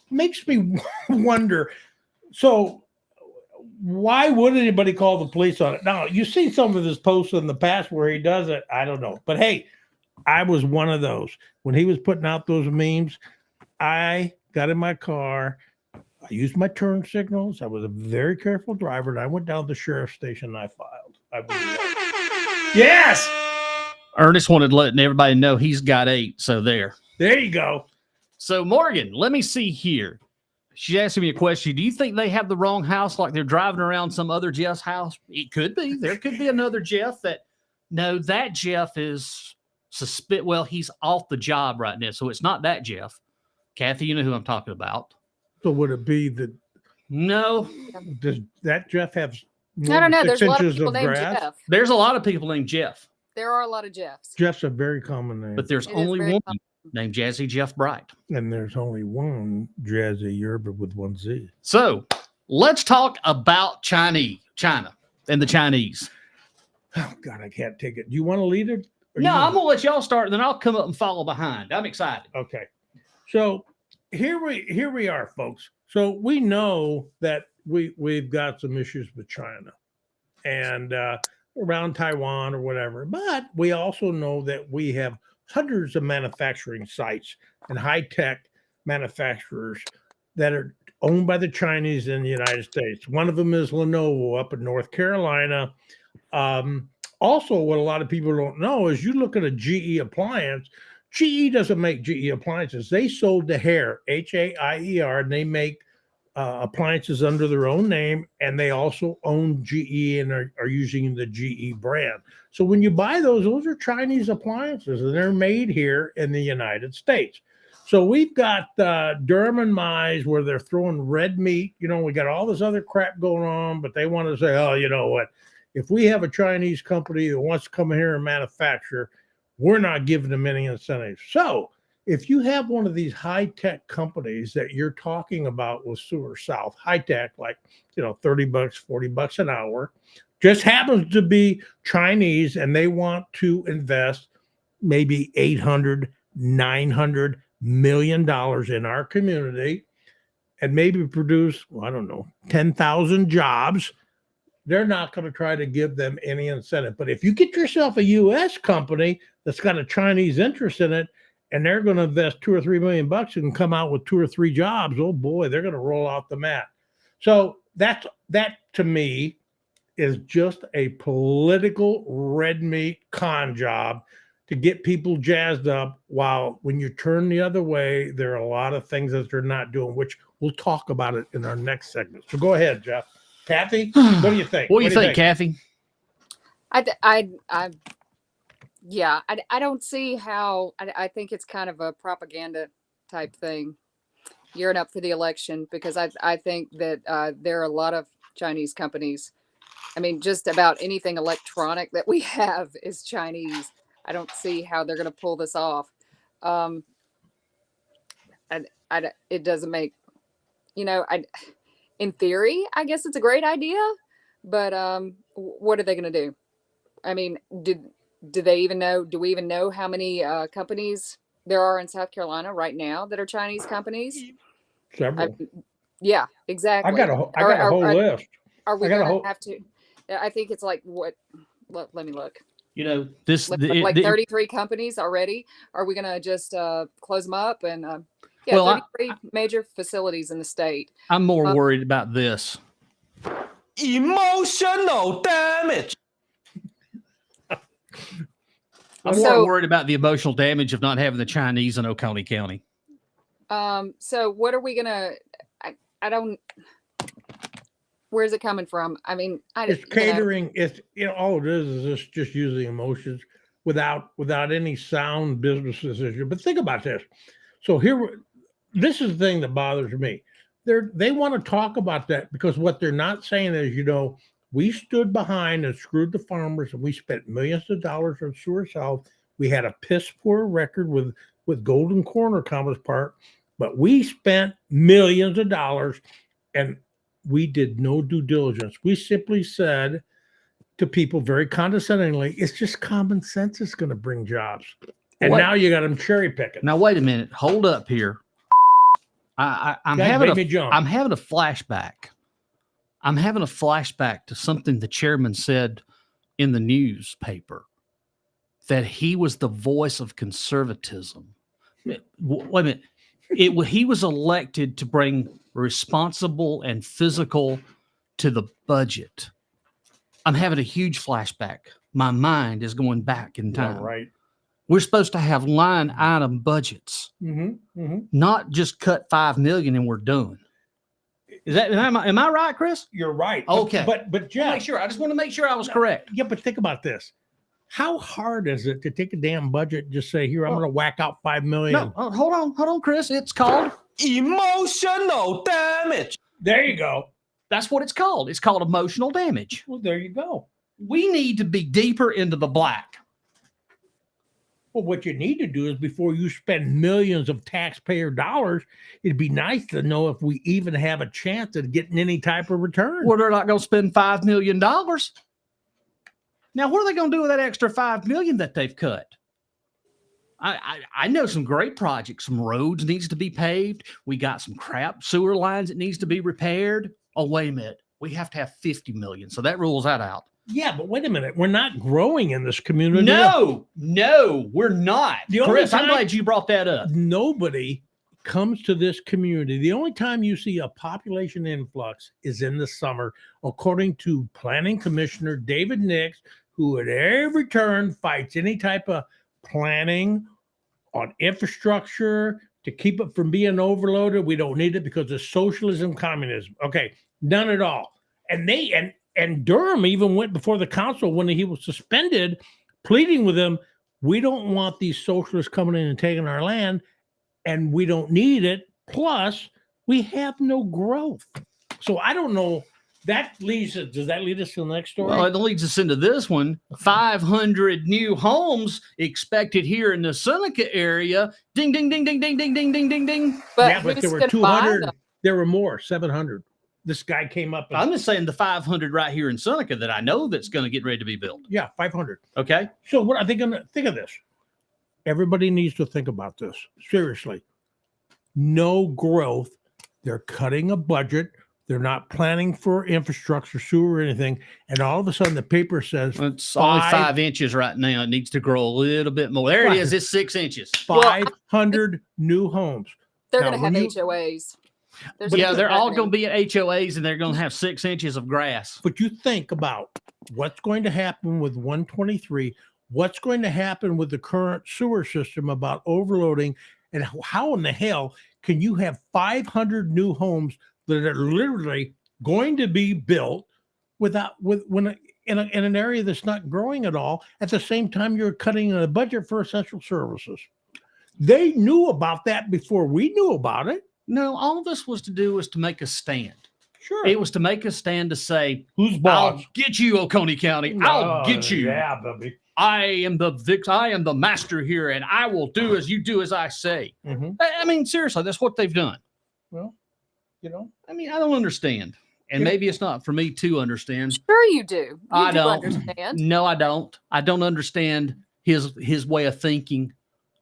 makes me wonder. So why would anybody call the police on it? Now, you see some of his posts in the past where he does it. I don't know. But hey, I was one of those. When he was putting out those memes, I got in my car. I used my turn signals. I was a very careful driver, and I went down to the sheriff's station and I filed. Yes! Ernest wanted to let everybody know he's got 8. So there. There you go. So Morgan, let me see here. She's asking me a question. Do you think they have the wrong house, like they're driving around some other Jeff's house? It could be. There could be another Jeff that Jeff is well, he's off the job right now, so it's not that Jeff. Cathy, you know who I'm talking about. So would it be No, does that Jeff have I don't know. 6 There's a lot of inches people named grass? Jeff. there's a lot of people named Jeff, There are a lot of Jeffs. Jeff's a very common name. but there's It is only very one common. named Jazzy Jeff Bright. And there's only one Jazzy Yerba with 1 Z. So let's talk about China and the Chinese. Oh God, I can't take it. Do you want to lead it? Or No, you I'm gonna let y'all start, then I'll come up and follow behind. I'm excited. Okay. So here we are, folks. So we know that we've got some issues with China and around Taiwan or whatever, but we also know that we have hundreds of manufacturing sites and high-tech manufacturers that are owned by the Chinese in the United States. One of them is Lenovo up in North Carolina. Also, what a lot of people don't know is you look at a GE appliance. GE doesn't make GE appliances. They sold to Haier, H-A-I-E-R, and they make appliances under their own name, and they also own GE and are using the GE brand. So when you buy those are Chinese appliances, and they're made here in the United States. So we've got Durham and Mize where they're throwing red meat. You know, we got all this other crap going on, but they want to say, oh, you know what? If we have a Chinese company that wants to come here and manufacture, we're not giving them any incentives. So if you have one of these high-tech companies that you're talking about with Sewer South, high-tech, like, $30, $40 an hour, just happens to be Chinese and they want to invest maybe $800, $900 million in our community and maybe produce, 10,000 jobs, they're not going to try to give them any incentive. But if you get yourself a U.S. company that's got a Chinese interest in it, and they're going to invest $2 or $3 million and come out with 2 or 3 jobs, oh boy, they're going to roll out the mat. So that to me is just a political red meat con job to get people jazzed up, while when you turn the other way, there are a lot of things that they're not doing, which we'll talk about it in our next segment. So go ahead, Jeff. Cathy, what do you think? What do you think, Cathy? I don't see how. I think it's kind of a propaganda type thing, gearing up for the election, because I think that there are a lot of Chinese companies. I mean, just about anything electronic that we have is Chinese. I don't see how they're going to pull this off. It doesn't make, in theory, I guess it's a great idea, but what are they going to do? I mean, do they even know? Do we even know how many companies there are in South Carolina right now that are Chinese companies? Several. Yeah, exactly. I got a whole list. Are we going to have to? I think it's like what? Let me look. This like 33 companies already. Are we going to just close them up and? Yeah, Well, 33 major facilities in the state. I'm more worried about this. Emotional damage. I'm more worried about the emotional damage of not having the Chinese in Oconee County. So what are we gonna? I don't. Where's it coming from? I mean, It's catering. It's all it is just using emotions without any sound business decision. But think about this. So this is the thing that bothers me. They want to talk about that because what they're not saying is, we stood behind and screwed the farmers, and we spent millions of dollars on sewer salve. We had a piss poor record with Golden Corner Commerce Park, but we spent millions of dollars, and we did no due diligence. We simply said to people very condescendingly, it's just common sense is going to bring jobs. And now you got them cherry picking. Now, wait a minute. Hold up here. I'm having a flashback. I'm having a flashback to something the chairman said in the newspaper, that he was the voice of conservatism. Wait a minute. He was elected to bring responsible and physical to the budget. I'm having a huge flashback. My mind is going back in time. Yeah, right. We're supposed to have line item budgets, not just cut $5 million and we're done. Am I right, Chris? You're right. Okay. But Jeff, I just want to make sure I was correct. Yeah, but think about this. How hard is it to take a damn budget and just say, here, I'm going to whack out $5 million? No, hold on, Chris. It's called Emotional damage. There you go. That's what it's called. It's called emotional damage. Well, there you go. We need to be deeper into the black. Well, what you need to do is before you spend millions of taxpayer dollars, it'd be nice to know if we even have a chance at getting any type of return. Well, they're not going to spend $5 million. Now, what are they going to do with that extra $5 million that they've cut? I know some great projects. Some roads needs to be paved. We got some crap sewer lines that needs to be repaired. Oh, wait a minute. We have to have $50 million. So that rules that out. Yeah, but wait a minute. We're not growing in this community. No, we're not. Chris, I'm glad you brought that up. Nobody comes to this community. The only time you see a population influx is in the summer, according to Planning Commissioner David Nix, who at every turn fights any type of planning on infrastructure to keep it from being overloaded. We don't need it because of socialism, communism. Okay, none at all. And Durham even went before the council when he was suspended, pleading with them, we don't want these socialists coming in and taking our land, and we don't need it. Plus, we have no growth. So I don't know. Does that lead us to the next story? Well, it leads us into this one. 500 new homes expected here in the Seneca area. Ding, ding, ding, ding, ding, ding, ding, ding, ding, ding. But there were 200. There were more, 700. This guy came up. I'm just saying the 500 right here in Seneca that I know that's going to get ready to be built. Yeah, 500. Okay. So what are they going to think of this? Everybody needs to think about this. Seriously. No growth. They're cutting a budget. They're not planning for infrastructure, sewer, or anything. And all of a sudden the paper says it's only 5 inches right now. It needs to grow a little bit more. There it is. It's 6 inches. 500 new homes. They're going to have HOAs. They're all going to be at HOAs, and they're going to have 6 inches of grass. But you think about what's going to happen with 123, what's going to happen with the current sewer system about overloading, and how in the hell can you have 500 new homes that are literally going to be built in an area that's not growing at all? At the same time, you're cutting a budget for essential services. They knew about that before we knew about it. No, all this was to make a stand. Sure. It was to make a stand to say, who's boss? I'll get you, Oconee County. I'll get you. Yeah, baby. I am the master here, and I will do as you do as I say. Mm-hmm. I mean, seriously, that's what they've done. Well, I mean, I don't understand. And maybe it's not for me to understand. Sure you do. I don't understand. No, I don't. I don't understand his way of thinking.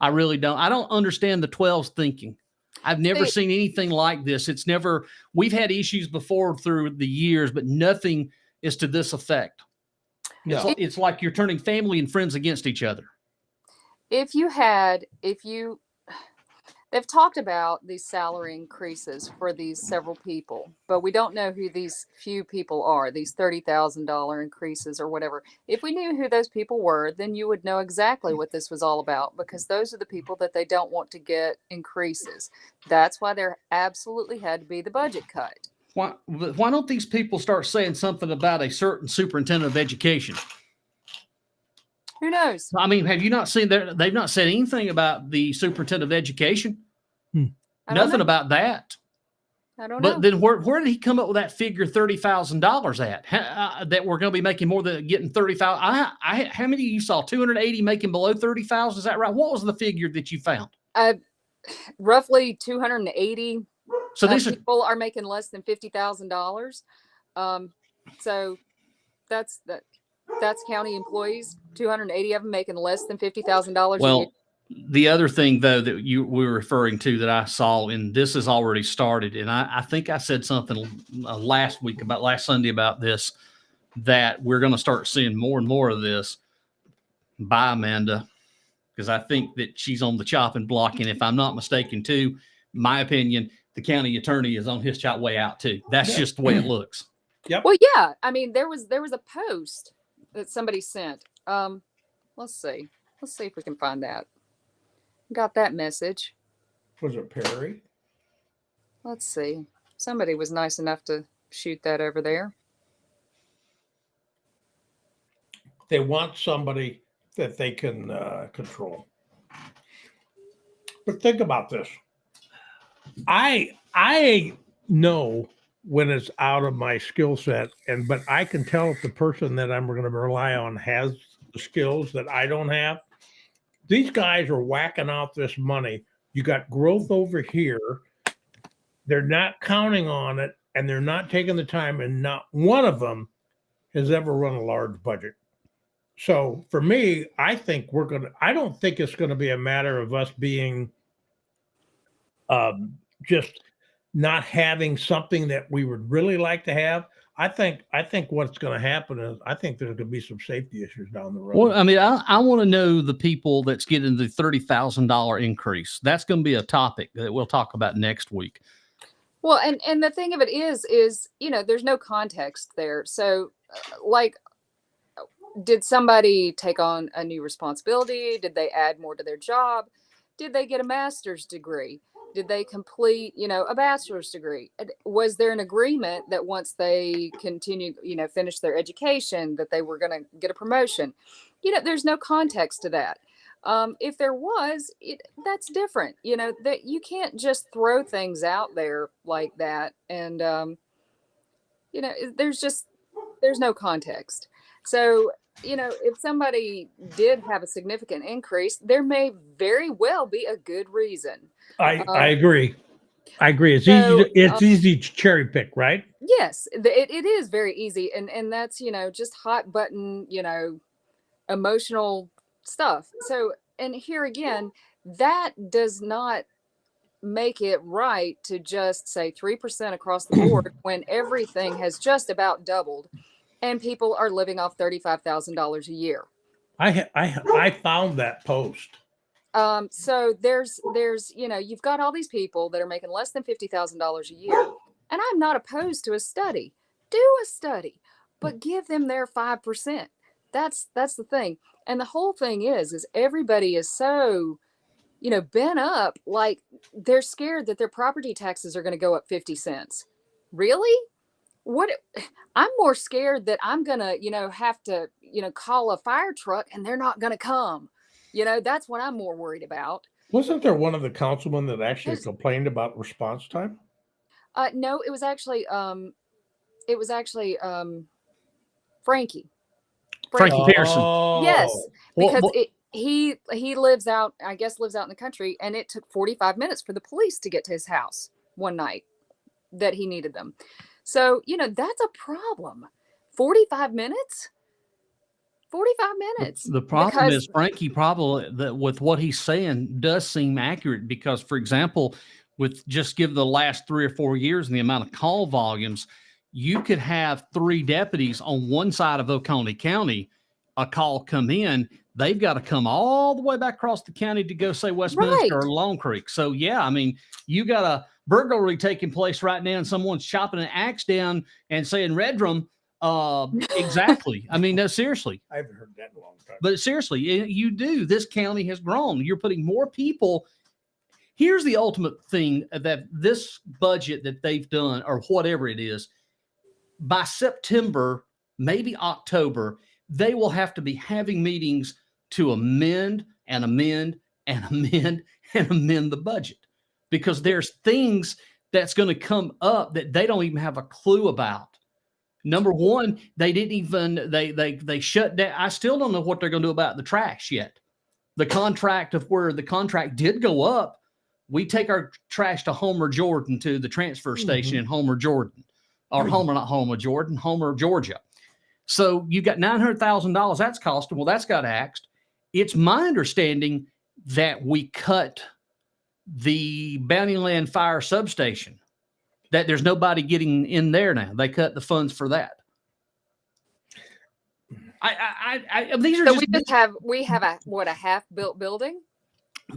I really don't. I don't understand the 12's thinking. I've never seen anything like this. We've had issues before through the years, but nothing is to this effect. No. It's like you're turning family and friends against each other. This They've talked about these salary increases for these several people, but we don't know who these few people are, these $30,000 increases or whatever. If we knew who those people were, then you would know exactly what this was all about, because those are the people that they don't want to get increases. That's why there absolutely had to be the budget cut. Why don't these people start saying something about a certain superintendent of education? Who knows? I mean, have you not seen that? They've not said anything about the superintendent of education. Nothing about that. I don't know. But then where did he come up with that figure $30,000 at? That we're going to be making more than getting 30,000. How many you saw? 280 making below 30,000. Is that right? What was the figure that you found? Roughly 280. So these people are making less than $50,000. So that's county employees. 280 of them making less than $50,000. Well, the other thing though that we were referring to that I saw, and this has already started, and I think I said something last Sunday about this, that we're going to start seeing more and more of this. By Amanda, because I think that she's on the chopping block, and if I'm not mistaken, too, my opinion, the county attorney is on his way out too. That's just the way it looks. Yep. Well, yeah. I mean, there was a post that somebody sent. Let's see if we can find that. Got that message. Was it Perry? Let's see. Somebody was nice enough to shoot that over there. They want somebody that they can control. But think about this. I know when it's out of my skill set, but I can tell if the person that I'm going to rely on has the skills that I don't have. These guys are whacking out this money. You got growth over here. They're not counting on it, and they're not taking the time, and not one of them has ever run a large budget. So for me, I don't think it's going to be a matter of us being just not having something that we would really like to have. I think what's going to happen is I think there's going to be some safety issues down the road. Well, I mean, I want to know the people that's getting the $30,000 increase. That's going to be a topic that we'll talk about next week. Well, and the thing of it is, there's no context there. So like, did somebody take on a new responsibility? Did they add more to their job? Did they get a master's degree? Did they complete, a bachelor's degree? Was there an agreement that once they continue, finish their education, that they were going to get a promotion? There's no context to that. If there was, that's different. That you can't just throw things out there like that. And, there's no context. So, if somebody did have a significant increase, there may very well be a good reason. I agree. It's easy to cherry pick, right? Yes, it is very easy. And that's, just hot button, emotional stuff. So, and here again, that does not make it right to just say 3% across the board when everything has just about doubled and people are living off $35,000 a year. I found that post. So there's you've got all these people that are making less than $50,000 a year, and I'm not opposed to a study. Do a study, but give them their 5%. That's the thing. And the whole thing is everybody is so, bent up, like they're scared that their property taxes are going to go up 50 cents. Really? I'm more scared that I'm going to, have to, call a fire truck and they're not going to come. That's what I'm more worried about. Wasn't there one of the councilmen that actually complained about response time? No, it was actually Frankie Pearson. Yes, because he lives out in the country, and it took 45 minutes for the police to get to his house one night that he needed them. So, that's a problem. 45 minutes? 45 minutes. The problem is Frankie probably with what he's saying does seem accurate because, for example, with just give the last 3 or 4 years and the amount of call volumes, you could have 3 deputies on one side of Oconee County, a call come in, they've got to come all the way back across the county to go say Westminster or Long Creek. So yeah, I mean, you got a burglary taking place right now and someone's chopping an axe down and saying Redrum. Exactly. I mean, no, seriously. I haven't heard that in a long time. But seriously, you do. This county has grown. You're putting more people. Here's the ultimate thing that this budget that they've done, or whatever it is, by September, maybe October, they will have to be having meetings to amend and amend and amend and amend the budget, because there's things that's going to come up that they don't even have a clue about. Number one, they didn't even, they shut down. I still don't know what they're going to do about the trash yet. The contract of where the contract did go up, we take our trash to Homer, Jordan, to the transfer station in Homer, Jordan, or Homer, not Homer, Jordan, Homer, Georgia. So you got $900,000 that's costing. Well, that's got axed. It's my understanding that we cut the Bountyland Fire substation, that there's nobody getting in there now. They cut the funds for that. These are So just, we have a half built building.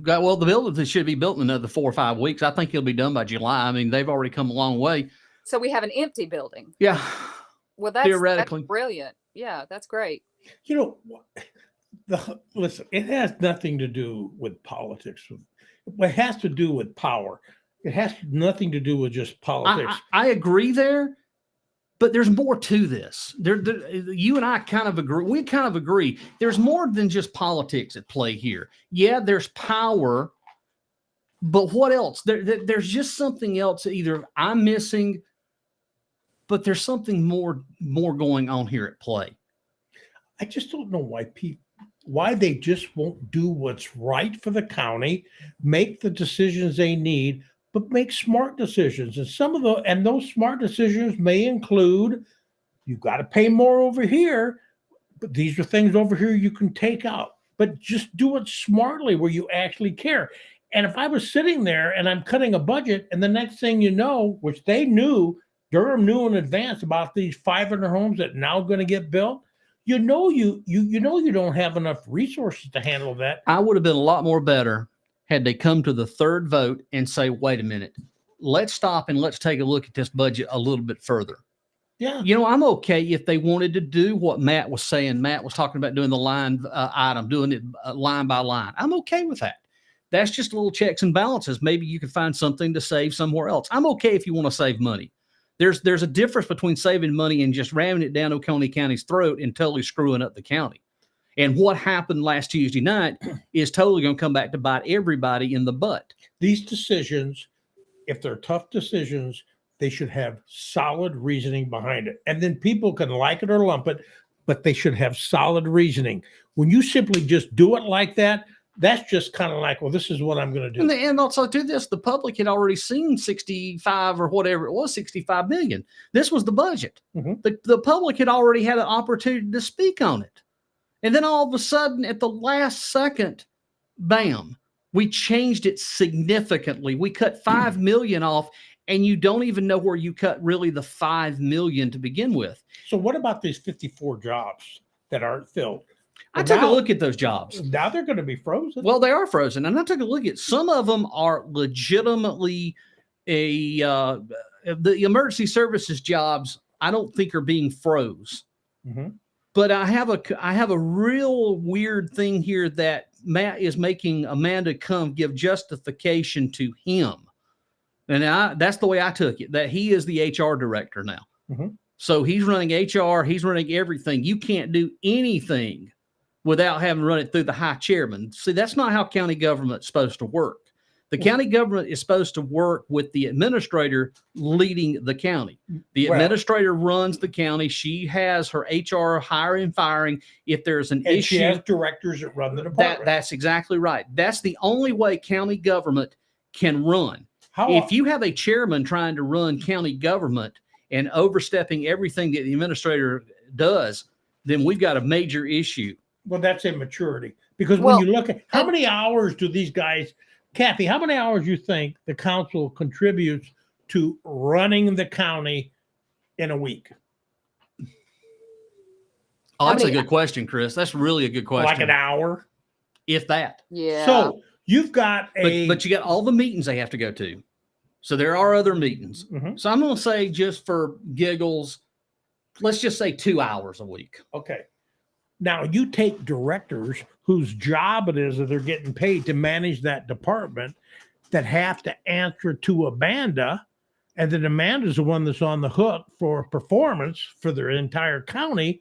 well, the building should be built in another 4 or 5 weeks. I think it'll be done by July. I mean, they've already come a long way. So we have an empty building. Yeah. Well, that's theoretically brilliant. Yeah, that's great. You know, listen, it has nothing to do with politics. It has to do with power. It has nothing to do with just politics. I agree there, but there's more to this. You and I kind of agree. We kind of agree. There's more than just politics at play here. Yeah, there's power, but what else? There's just something else that either I'm missing, but there's something more going on here at play. I just don't know why they just won't do what's right for the county, make the decisions they need, but make smart decisions. And those smart decisions may include, you've got to pay more over here, but these are things over here you can take out. But just do it smartly where you actually care. And if I was sitting there and I'm cutting a budget, and the next thing you know, which they knew, Durham knew in advance about these 500 homes that now going to get built, you know you don't have enough resources to handle that. I would have been a lot more better had they come to the third vote and say, wait a minute, let's stop and let's take a look at this budget a little bit further. Yeah. You know, I'm okay if they wanted to do what Matt was saying. Matt was talking about doing the line item, doing it line by line. I'm okay with that. That's just a little checks and balances. Maybe you can find something to save somewhere else. I'm okay if you want to save money. There's a difference between saving money and just ramming it down Oconee County's throat and totally screwing up the county. And what happened last Tuesday night is totally going to come back to bite everybody in the butt. These decisions, if they're tough decisions, they should have solid reasoning behind it. And then people can like it or lump it, but they should have solid reasoning. When you simply just do it like that, that's just kind of like, well, this is what I'm going to do. And also to this, the public had already seen 65 or whatever it was, 65 million. This was the budget. The public had already had an opportunity to speak on it. And then all of a sudden at the last second, bam, we changed it significantly. We cut 5 million off, and you don't even know where you cut really the 5 million to begin with. So what about these 54 jobs that aren't filled? I took a look at those jobs. Now they're going to be frozen. Well, they are frozen. And I took a look at some of them are legitimately the emergency services jobs. I don't think are being froze. But I have a real weird thing here that Matt is making Amanda come give justification to him. And that's the way I took it, that he is the HR director now. So he's running HR. He's running everything. You can't do anything without having run it through the high chairman. See, that's not how county government's supposed to work. The county government is supposed to work with the administrator leading the county. The administrator runs the county. She has her HR hiring and firing. If there's an issue, she has directors that run the department. That's exactly right. That's the only way county government can run. If you have a chairman trying to run county government and overstepping everything that the administrator does, then we've got a major issue. Well, that's immaturity. Because when you look at how many hours do these guys, Cathy, how many hours do you think the council contributes to running the county in a week? Oh, How that's a many- good question, Chris. That's really a good question. Like an hour. If that. Yeah. So you've got But you got all the meetings they have to go to. So there are other meetings. Mhm. So I'm going to say, just for giggles, let's just say 2 hours a week. Okay. Now you take directors whose job it is that they're getting paid to manage that department that have to answer to Amanda, and then Amanda's the one that's on the hook for performance for their entire county.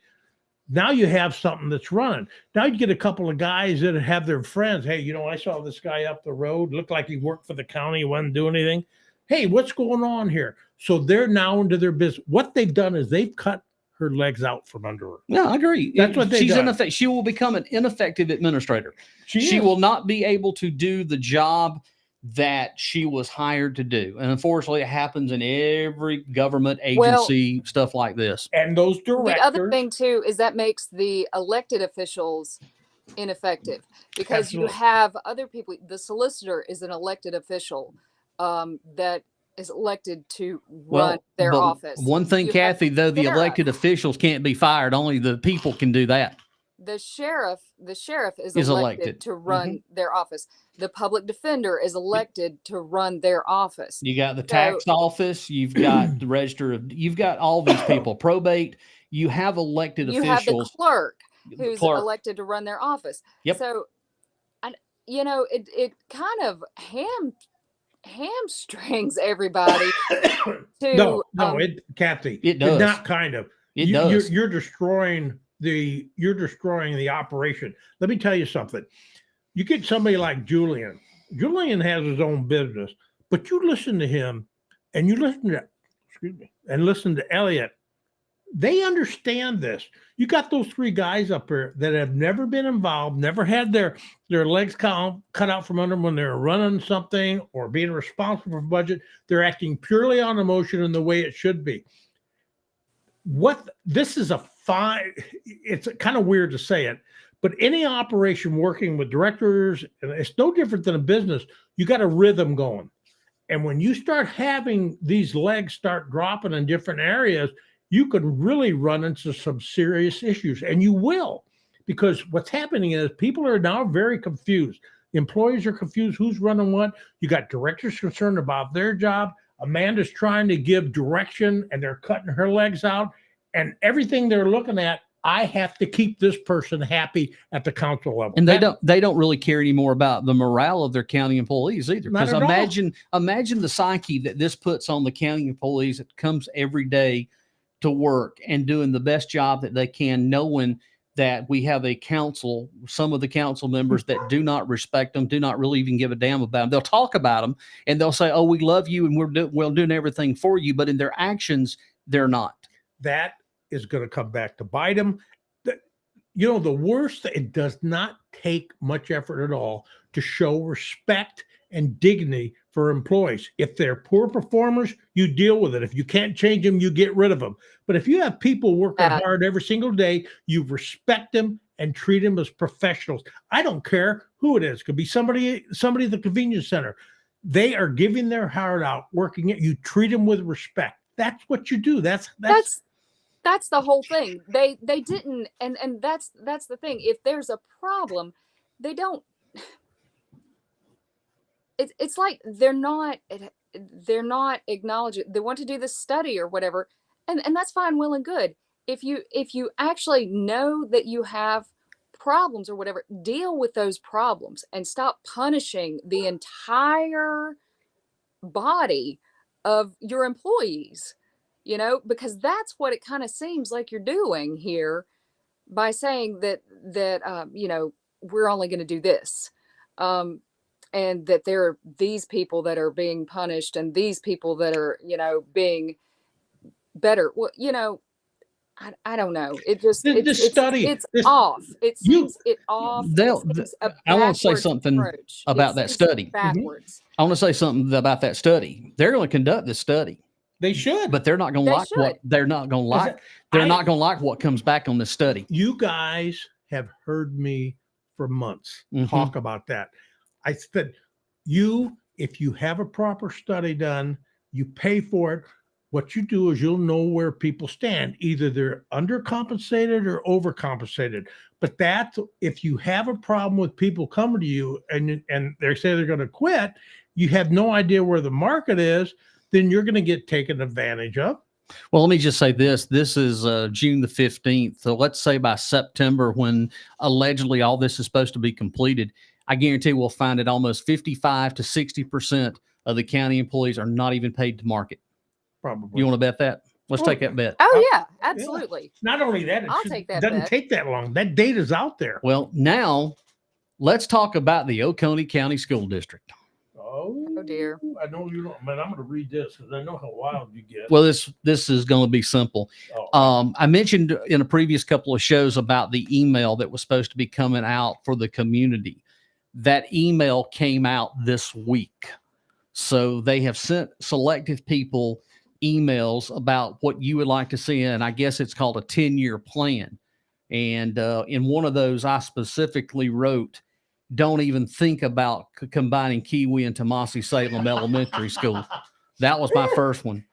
Now you have something that's running. Now you get a couple of guys that have their friends. Hey, I saw this guy up the road, looked like he worked for the county, wasn't doing anything. Hey, what's going on here? So they're now into their business. What they've done is they've cut her legs out from under her. Yeah, I agree. That's what they've she's done. ineffective. She will become an ineffective administrator. She is. will not be able to do the job that she was hired to do. And unfortunately, it happens in every government agency, stuff like this. And those directors. The other thing too is that makes the elected officials ineffective, because Absolutely. you have other people. The solicitor is an elected official that is elected to run their but office. One thing, You have Kathy, though, the sheriff. elected officials can't be fired. Only the people can do that. The sheriff is Is elected elected. to run their office. The public defender is elected to run their office. You got the tax office. You've got the register of. You've got all these people. Probate. You have elected You have the officials. clerk The who's clerk. elected to run their office. Yep. So, and it kind of hamstrings everybody to Kathy, It does. not kind of. It does. You're destroying the operation. Let me tell you something. You get somebody like Julian. Julian has his own business, but you listen to him and you listen to Elliot. They understand this. You got those three guys up there that have never been involved, never had their legs cut out from under them when they're running something or being responsible for budget. They're acting purely on emotion and the way it should be. This is it's kind of weird to say it, but any operation working with directors, and it's no different than a business, you got a rhythm going. And when you start having these legs start dropping in different areas, you can really run into some serious issues, and you will, because what's happening is people are now very confused. Employees are confused who's running what. You got directors concerned about their job. Amanda's trying to give direction and they're cutting her legs out, and everything they're looking at, I have to keep this person happy at the council level. And they don't really care anymore about the morale of their county employees either. Not Because at all. imagine the psyche that this puts on the county employees that comes every day to work and doing the best job that they can, knowing that we have a council, some of the council members that do not respect them, do not really even give a damn about them. They'll talk about them and they'll say, "Oh, we love you and we're doing everything for you," but in their actions, they're not. That is going to come back to bite them. The worst, it does not take much effort at all to show respect and dignity for employees. If they're poor performers, you deal with it. If you can't change them, you get rid of them. But if you have people working hard every single day, you respect them and treat them as professionals. I don't care who it is. It could be somebody at the convenience center. They are giving their heart out, working it. You treat them with respect. That's what you do. That's the whole thing. They didn't, and that's the thing. If there's a problem, they don't. It's like they're not acknowledging. They want to do this study or whatever, and that's fine, well and good. If you actually know that you have problems or whatever, deal with those problems and stop punishing the entire body of your employees. Because that's what it kind of seems like you're doing here by saying that we're only going to do this. And that there are these people that are being punished and these people that are, being better. Well, I don't know. It just, it's off. It seems off. I want to say something about that study. Backwards. I want to say something about that study. They're going to conduct this study. They should, but they're not going to like what they're not going to like. They're not going to like what comes back on this study. You guys have heard me for months talk about that. I said, if you have a proper study done, you pay for it. what you do is you'll know where people stand. Either they're undercompensated or overcompensated. But that's if you have a problem with people coming to you and they say they're going to quit, you have no idea where the market is, then you're going to get taken advantage of. Well, let me just say this. This is June the 15th. So let's say by September, when allegedly all this is supposed to be completed, I guarantee we'll find that almost 55 to 60% of the county employees are not even paid to market. Probably. You want to bet that? Let's take that bet. Oh yeah, absolutely. Not only that, I'll take that doesn't bet. take that long. That data's out there. Well, now let's talk about the Oconee County School District. Oh dear. I know you don't, man. I'm going to read this because I know how wild you get. Well, this is going to be simple. I mentioned in a previous couple of shows about the email that was supposed to be coming out for the community. That email came out this week. So they have sent selective people emails about what you would like to see. And I guess it's called a 10-year plan. And in one of those, I specifically wrote, don't even think about combining Kiwi and Tomasi Salem Elementary School. That was my first one.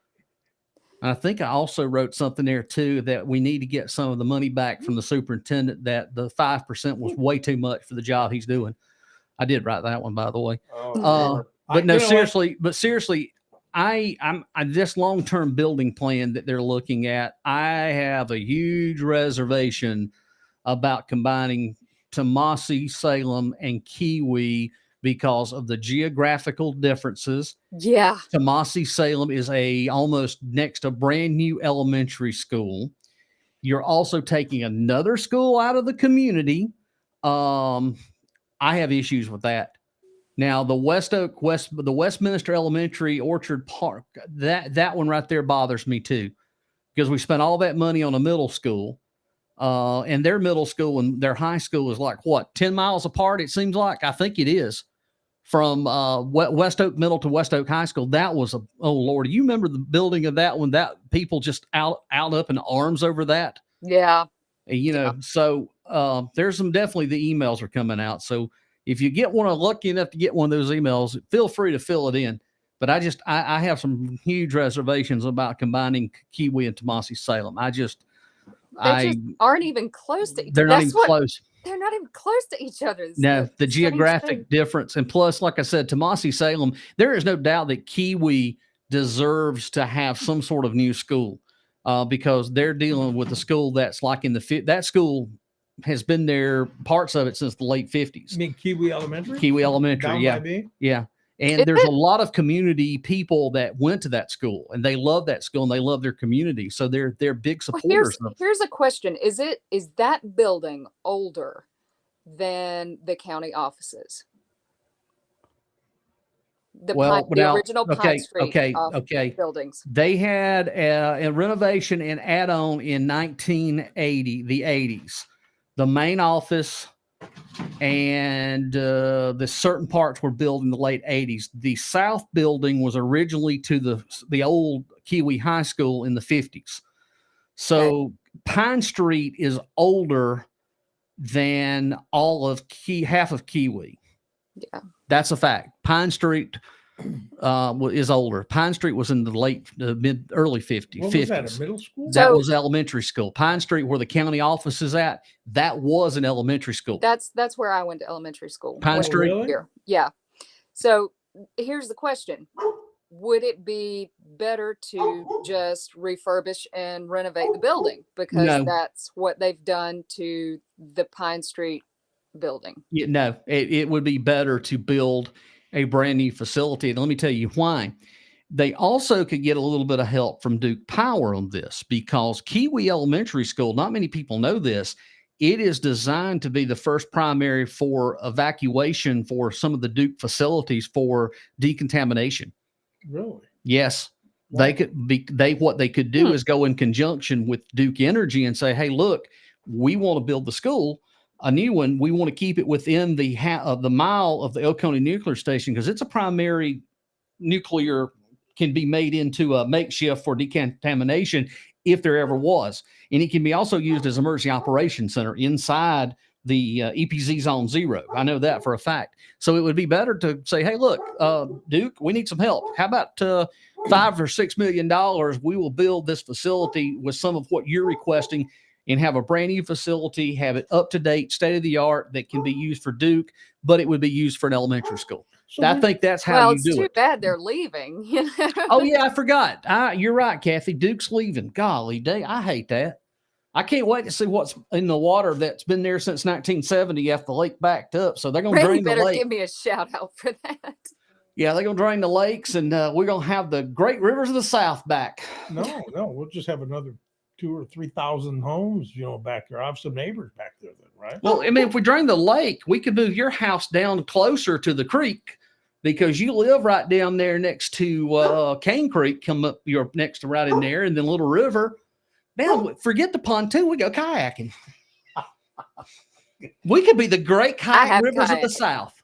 And I think I also wrote something there too, that we need to get some of the money back from the superintendent, that the 5% was way too much for the job he's doing. I did write that one, by the way. But no, seriously, I'm this long-term building plan that they're looking at. I have a huge reservation about combining Tomasi, Salem, and Kiwi because of the geographical differences. Yeah. Tomasi Salem is almost next to brand new elementary school. You're also taking another school out of the community. I have issues with that. Now, the the Westminster Elementary Orchard Park, that one right there bothers me too, because we spent all that money on a middle school. And their middle school and their high school is like, 10 miles apart, it seems like? I think it is. From West Oak Middle to West Oak High School. That was oh Lord, you remember the building of that one? That people just out up in arms over that. Yeah. And, so there's definitely the emails are coming out. So if you get lucky enough to get one of those emails, feel free to fill it in. But I have some huge reservations about combining Kiwi and Tomasi Salem. They just aren't even close to each other. They're not even close. They're not even close to each other. No, the geographic difference. And plus, like I said, Tomasi Salem, there is no doubt that Kiwi deserves to have some sort of new school because they're dealing with a school that's like that school has been there, parts of it since the late 50s. You mean Kiwi Elementary? Kiwi Elementary, Down yeah. by me? Yeah. And there's a lot of community people that went to that school and they love that school and they love their community. So they're big supporters. Here's a question. Is that building older than the county offices? The original Pine Street buildings. They had a renovation and add-on in 1980, the 80s. The main office and the certain parts were built in the late 80s. The south building was originally to the old Kiwi High School in the 50s. So Pine Street is older than half of Kiwi. Yeah. That's a fact. Pine Street is older. Pine Street was in the early 50s. What was that, a middle school? That was elementary school. Pine Street, where the county office is at, that was an elementary school. That's where I went to elementary school. Pine Street? Really? Here. Yeah. So here's the question. Would it be better to just refurbish and renovate the building? Because that's what they've done to the Pine Street building. Yeah, no, it would be better to build a brand new facility. And let me tell you why. They also could get a little bit of help from Duke Power on this because Kiwi Elementary School, not many people know this, it is designed to be the first primary for evacuation for some of the Duke facilities for decontamination. Really? Yes. Wow. What they could do is go in conjunction with Duke Energy and say, hey, look, we want to build the school, a new one. We want to keep it within the mile of the Oconee nuclear station because it's a primary nuclear, can be made into a makeshift for decontamination if there ever was. And it can be also used as emergency operations center inside the EPZ Zone 0. I know that for a fact. So it would be better to say, hey, look, Duke, we need some help. How about $5 or $6 million, we will build this facility with some of what you're requesting and have a brand new facility, have it up to date, state of the art that can be used for Duke, but it would be used for an elementary school. So I think that's how Well, you it's do too it. bad they're leaving. You know? Oh yeah, I forgot. You're right, Cathy. Duke's leaving. Golly day, I hate that. I can't wait to see what's in the water that's been there since 1970 after the lake backed up. So they're going to Randy drain the better lake. give me a shout out for that. Yeah, they're going to drain the lakes, and we're going to have the great rivers of the South back. No, we'll just have another 2,000 or 3,000 homes, back there. I have some neighbors back there then, right? Well, I mean, if we drain the lake, we could move your house down closer to the creek because you live right down there next to Cane Creek. Come up, you're next to right in there, and then Little River. Now, forget the pontoon. We go kayaking. We could be the great kayak rivers of the South.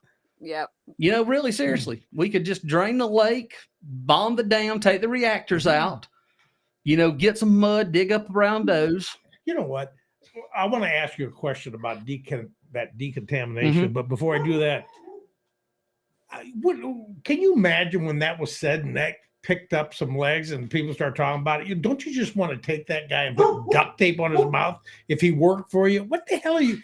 Yep. Really seriously, we could just drain the lake, bomb the dam, take the reactors out, get some mud, dig up around those. You know what? I want to ask you a question about that decontamination. But before I do that, can you imagine when that was said and that picked up some legs and people start talking about it? Don't you just want to take that guy and put duct tape on his mouth if he worked for you? What the hell are you?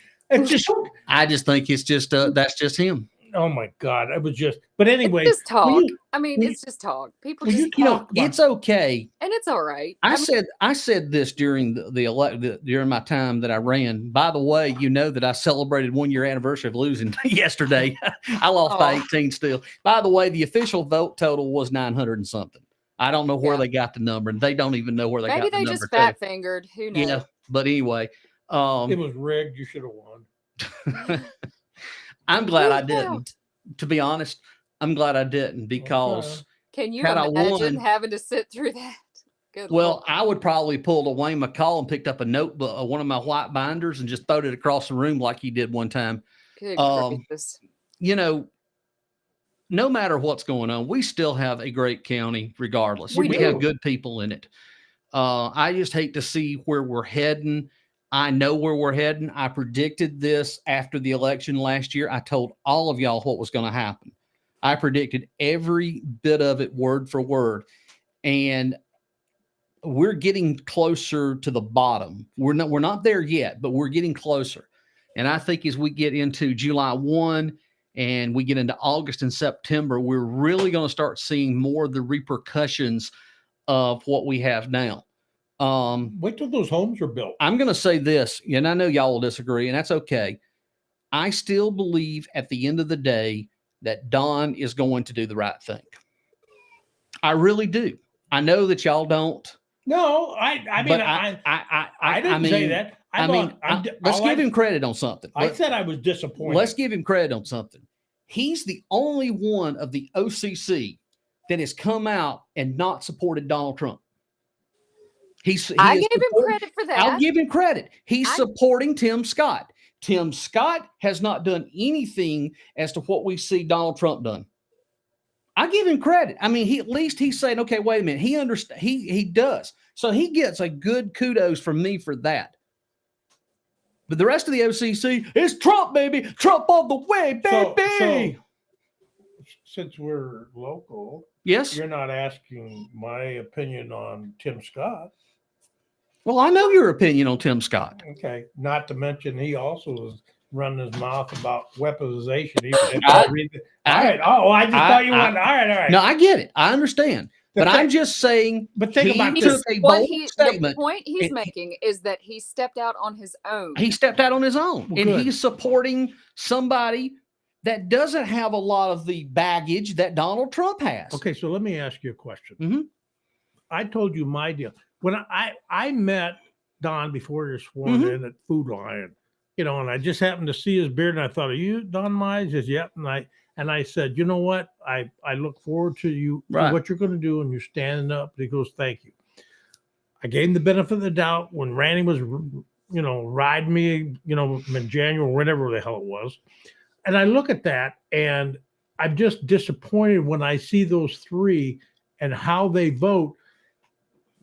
I just think it's just that's just him. Oh my God. It was just, but anyway. It's just talk. It's just talk. People just talk. It's okay. And it's all right. I said this during during my time that I ran. By the way, that I celebrated 1 year anniversary of losing yesterday. I lost by 18 still. By the way, the official vote total was 900 and something. I don't know where they got the number, and they don't even know where they got the number. Maybe they just fat fingered. Who knows? Yeah, but anyway, it was rigged. You should have won. I'm glad I didn't. To be honest, I'm glad I didn't because can you imagine having to sit through that? Good Lord. I would probably pull a Wayne McCall and picked up a notebook, one of my white binders, and just throwed it across the room like he did one time. Good gracious. No matter what's going on, we still have a great county regardless. We have good people in it. I just hate to see where we're heading. I know where we're heading. I predicted this after the election last year. I told all of y'all what was going to happen. I predicted every bit of it word for word. And we're getting closer to the bottom. We're not there yet, but we're getting closer. And I think as we get into July 1 and we get into August and September, we're really going to start seeing more of the repercussions of what we have now. Wait till those homes are built. I'm going to say this, and I know y'all will disagree, and that's okay. I still believe at the end of the day that Don is going to do the right thing. I really do. I know that y'all don't. No, I didn't say that. Let's give him credit on something. I said I was disappointed. Let's give him credit on something. He's the only one of the OCC that has come out and not supported Donald Trump. I gave him credit for that. I'll give him credit. He's supporting Tim Scott. Tim Scott has not done anything as to what we see Donald Trump done. I give him credit. I mean, at least he's saying, okay, wait a minute. He understands. He does. So he gets a good kudos from me for that. But the rest of the OCC is Trump, baby. Trump all the way, baby. So since we're local, yes, you're not asking my opinion on Tim Scott. Well, I know your opinion on Tim Scott. Okay. Not to mention he also was running his mouth about weaponization. I thought you wanted. All right. No, I get it. I understand. But I'm just saying. But think about this. The point he's making is that he stepped out on his own. He stepped out on his own, well, and good. He's supporting somebody that doesn't have a lot of the baggage that Donald Trump has. Okay, so let me ask you a question. Mm-hmm. I told you my deal. When I met Don before you're sworn in at Food Lion, and I just happened to see his beard, and I thought, "Are you Don Mize?" He says, "Yep." And I said, "You know what? I look forward to you, to what you're going to do, and you're standing up." And he goes, "Thank you." I gave him the benefit of the doubt when Rannie was, riding me, in January, whatever the hell it was. And I look at that, and I'm just disappointed when I see those three and how they vote.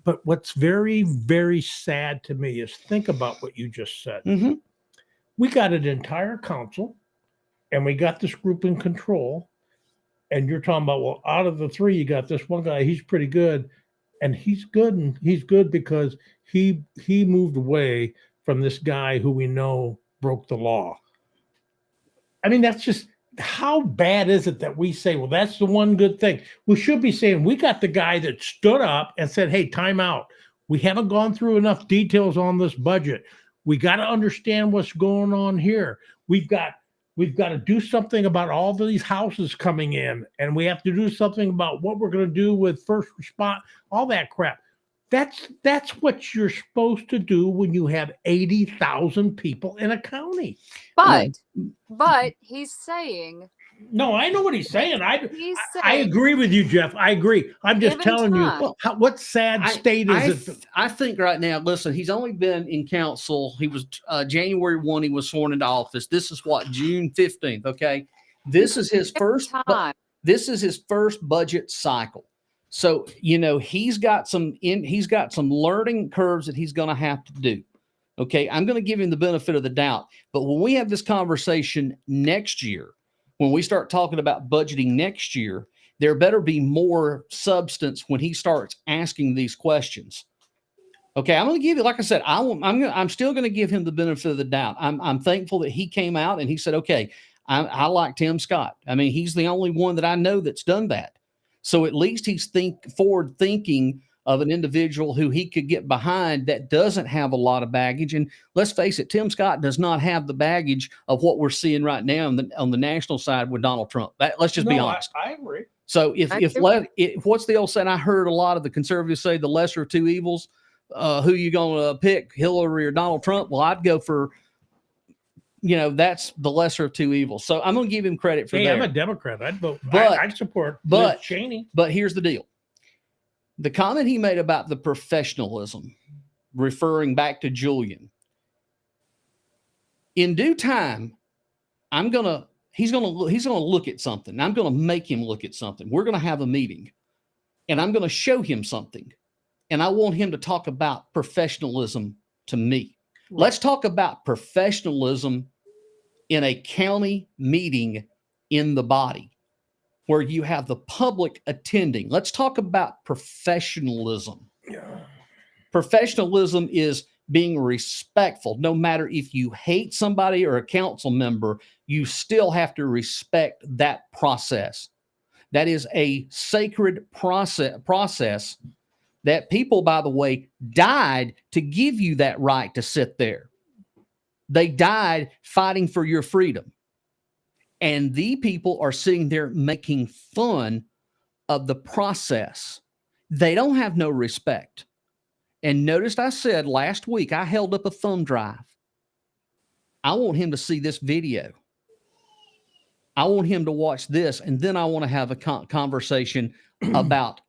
But what's very, very sad to me is think about what you just said. Mm-hmm. We got an entire council, and we got this group in control, and you're talking about, well, out of the three, you got this one guy, he's pretty good. And he's good because he moved away from this guy who we know broke the law. I mean, that's just, how bad is it that we say, well, that's the one good thing? We should be saying, we got the guy that stood up and said, hey, time out. We haven't gone through enough details on this budget. We got to understand what's going on here. We've got to do something about all these houses coming in, and we have to do something about what we're going to do with first response, all that crap. That's what you're supposed to do when you have 80,000 people in a county. But he's saying. No, I know what he's saying. I saying, agree with you, Jeff. I agree. I'm just telling you, what sad state is it? I think right now, listen, he's only been in council. He was January 1, he was sworn into office. This is what, June 15th. Okay. This is his first time. This is his first budget cycle. So, he's got some learning curves that he's going to have to do. Okay. I'm going to give him the benefit of the doubt. But when we have this conversation next year, when we start talking about budgeting next year, there better be more substance when he starts asking these questions. Okay, I'm going to give you, like I said, I'm still going to give him the benefit of the doubt. I'm thankful that he came out and he said, okay, I like Tim Scott. I mean, he's the only one that I know that's done that. So at least he's forward thinking of an individual who he could get behind that doesn't have a lot of baggage. And let's face it, Tim Scott does not have the baggage of what we're seeing right now on the national side with Donald Trump. Let's just be honest. I agree. So what's the old saying? I heard a lot of the conservatives say the lesser of two evils. Who you going to pick, Hillary or Donald Trump? Well, I'd go for, that's the lesser of two evils. So I'm going to give him credit for that. I'm a Democrat. I'd vote. I'd support Liz Cheney. But here's the deal. The comment he made about the professionalism, referring back to Julian, in due time, he's gonna look at something. I'm gonna make him look at something. We're gonna have a meeting, and I'm gonna show him something, and I want him to talk about professionalism to me. Right. Let's talk about professionalism in a county meeting in the body, where you have the public attending. Let's talk about professionalism. Yeah. Professionalism is being respectful. No matter if you hate somebody or a council member, you still have to respect that process. That is a sacred process that people, by the way, died to give you that right to sit there. They died fighting for your freedom. And the people are sitting there making fun of the process. They don't have no respect. And notice I said last week, I held up a thumb drive. I want him to see this video. I want him to watch this. And then I want to have a conversation about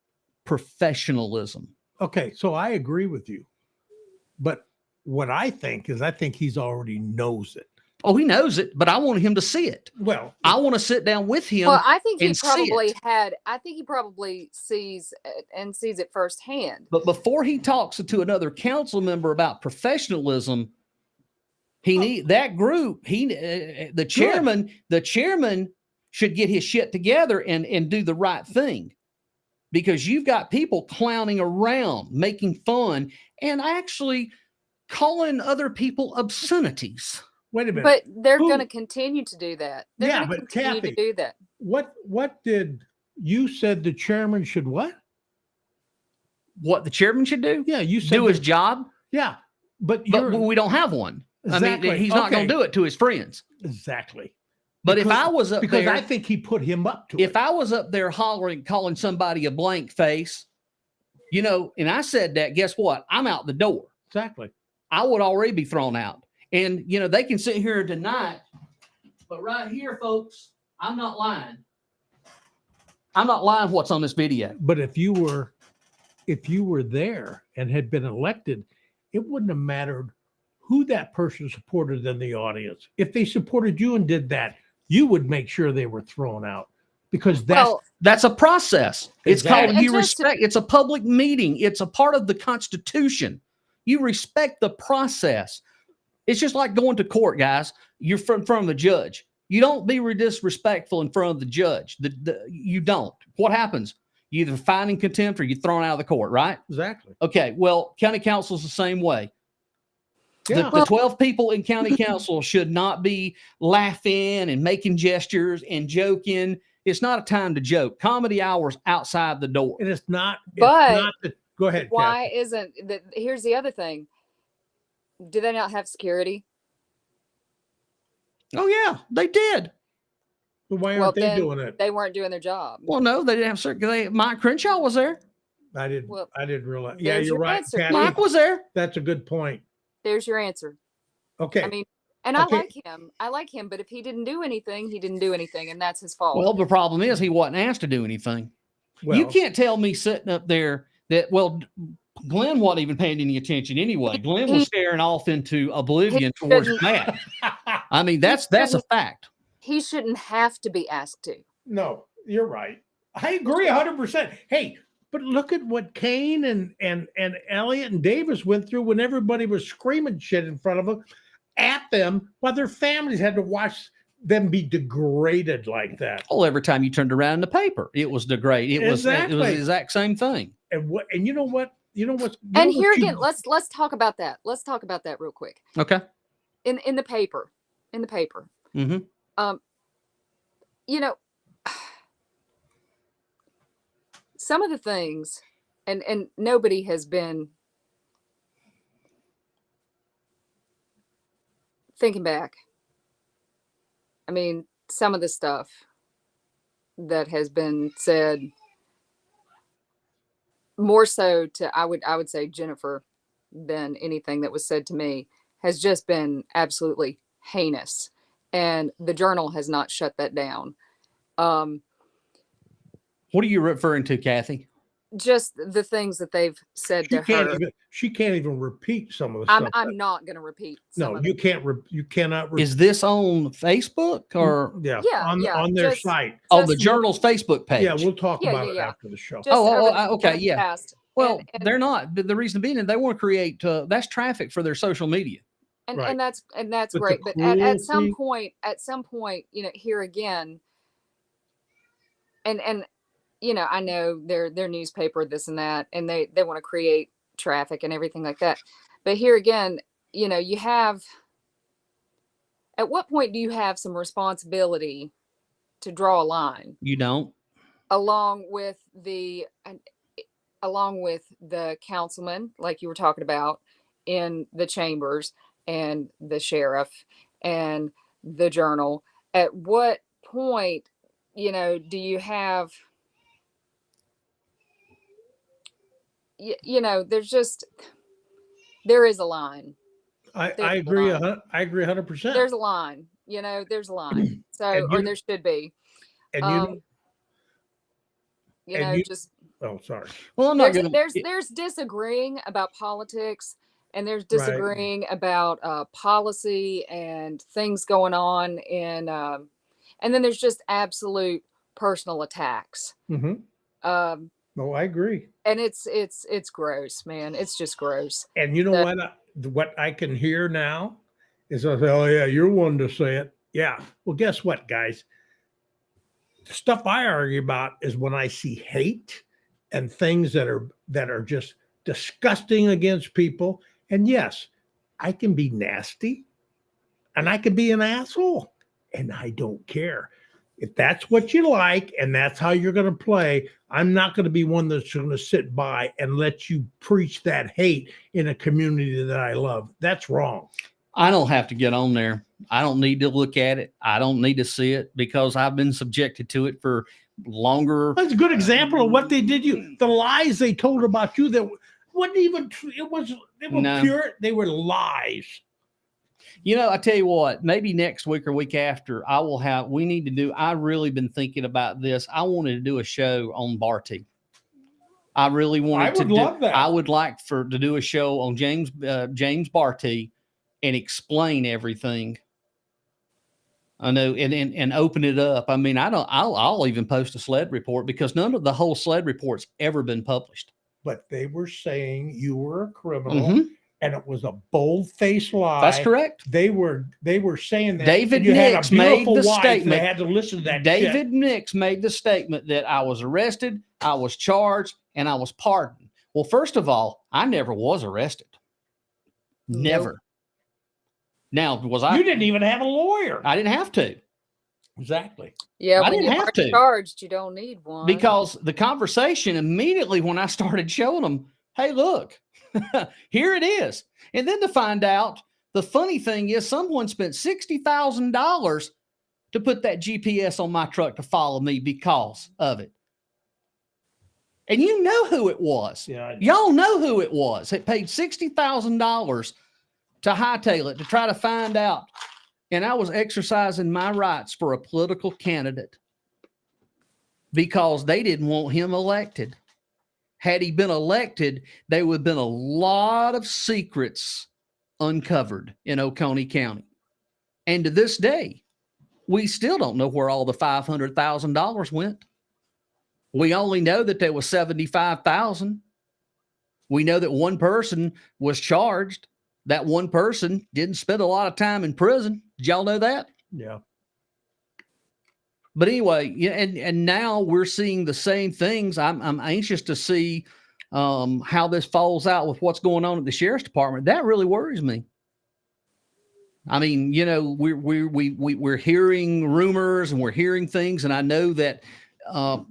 professionalism. Okay, so I agree with you. But what I think he's already knows it. Oh, he knows it, but I want him to see it. Well, I want to sit down with him. Well, I think he probably sees it and sees it firsthand. But before he talks to another council member about professionalism, the chairman should get his shit together and do the right thing, because you've got people clowning around, making fun, and actually calling other people obscenities. Wait a minute. But they're going to continue to do that. But Cathy, to do that. What did you said the chairman should what? What the chairman should do? Yeah, you said do his job. Yeah, but we don't have one. Exactly. I mean, he's not going to do it to his friends. Exactly. But if I was up there, because I think he put him up to it. If I was up there hollering, calling somebody a blank face, and I said that, guess what? I'm out the door. Exactly. I would already be thrown out. And, they can sit here and deny it, but right here, folks, I'm not lying. I'm not lying what's on this video. But if you were there and had been elected, it wouldn't have mattered who that person supported in the audience. If they supported you and did that, you would make sure they were thrown out, because that's a process. It's exactly. called respect. It's a public meeting. It's a part of the Constitution. You respect the process. It's just like going to court, guys. You're from the judge. You don't be disrespectful in front of the judge. You don't. What happens? You either fine in contempt or you're thrown out of the court, right? Exactly. Okay. Well, county council is the same way. Yeah. The 12 people in county council should not be laughing and making gestures and joking. It's not a time to joke. Comedy hours outside the door. And it's not. But go ahead. Why Cathy. isn't that? Here's the other thing. Do they not have security? Oh yeah, they did. Well, why aren't they then doing it? They weren't doing their job. Well, no, they didn't have certain. Mike Crenshaw was there. I didn't realize. Yeah, there's you're your right. answer. Cathy. Mike was there. That's a good point. There's your answer. Okay. I mean, and I like him. I like him, but if he didn't do anything, he didn't do anything, and that's his fault. Well, the problem is he wasn't asked to do anything. Well, You can't tell me sitting up there that, well, Glenn wasn't even paying any attention anyway. Glenn was staring off into oblivion towards Matt. I mean, that's a fact. He shouldn't have to be asked to. No, you're right. I agree 100%. Hey, but look at what Kane and Elliott and Davis went through when everybody was screaming shit in front of them at them while their families had to watch them be degraded like that. Well, every time you turned around in the paper, it was degraded. It was the exact same thing. And you know what? And here again, let's talk about that. Let's talk about that real quick. Okay. In the paper. Mm-hmm. You know, some of the things, and nobody has been thinking back. I mean, some of the stuff that has been said, more so to I would say Jennifer than anything that was said to me, has just been absolutely heinous, and the Journal has not shut that down. What are you referring to, Cathy? Just the things that they've said to her. She can't even repeat some of the stuff. I'm not going to repeat. No, you can't. You cannot. Is this on Facebook or? Yeah, on their site. Oh, the Journal's Facebook page. Yeah, we'll talk about it after the show. Okay, yeah. Well, they're not. But the reason being, they want to create. That's traffic for their social media. And that's great. But at some point, you know, here again, and you know, I know their newspaper, this and that, and they want to create traffic and everything like that. But here again, you know, you have, at what point do you have some responsibility to draw a line? You don't. Along with the councilman, like you were talking about, in the chambers, and the sheriff and the Journal. At what point, you know, do you have, you know, there is a line. I agree 100%. There's a line, you know, there's a line. So, or there should be. And just. Oh, sorry. Well, there's disagreeing about politics, and there's disagreeing about policy and things going on in, and then there's just absolute personal attacks. Mm-hmm. I agree. And it's gross, man. It's just gross. And you know what I can hear now is, I say, oh yeah, you're one to say it. Yeah. Well, guess what, guys? The stuff I argue about is when I see hate and things that are just disgusting against people. And yes, I can be nasty and I can be an asshole, and I don't care. If that's what you like and that's how you're going to play, I'm not going to be one that's going to sit by and let you preach that hate in a community that I love. That's wrong. I don't have to get on there. I don't need to look at it. I don't need to see it because I've been subjected to it for longer. That's a good example of what they did. The lies they told about you that wasn't even true. They were pure. They were lies. You know, I tell you what, maybe next week or week after, I've really been thinking about this. I wanted to do a show on Barty. I really wanted to love that. I would like to do a show on James Barty and explain everything. I know, and open it up. I mean, I'll even post a SLED report because none of the whole SLED report's ever been published. But they were saying you were a criminal. Mm-hmm. and it was a bold-faced lie. That's correct. They were saying that David you had a Nix made beautiful the wife, statement. They had to listen to that. David Nix made the statement that I was arrested, I was charged, and I was pardoned. Well, first of all, I never was arrested. Never. Nope. Now, was I? You didn't even have a lawyer. I didn't have to. Exactly. Yeah, I when didn't you have are to. charged, you don't need one. Because the conversation immediately when I started showing them, hey, look, here it is. And then to find out, the funny thing is someone spent $60,000 to put that GPS on my truck to follow me because of it. And you know who it was. Yeah. Y'all know who it was. It paid $60,000 to hightail it to try to find out. And I was exercising my rights for a political candidate because they didn't want him elected. Had he been elected, there would have been a lot of secrets uncovered in Oconee County. And to this day, we still don't know where all the $500,000 went. We only know that there was $75,000. We know that one person was charged. That one person didn't spend a lot of time in prison. Did y'all know that? Yeah. But anyway, yeah, and now we're seeing the same things. I'm anxious to see how this falls out with what's going on at the sheriff's department. That really worries me. I mean, you know, we're hearing rumors and we're hearing things, and I know that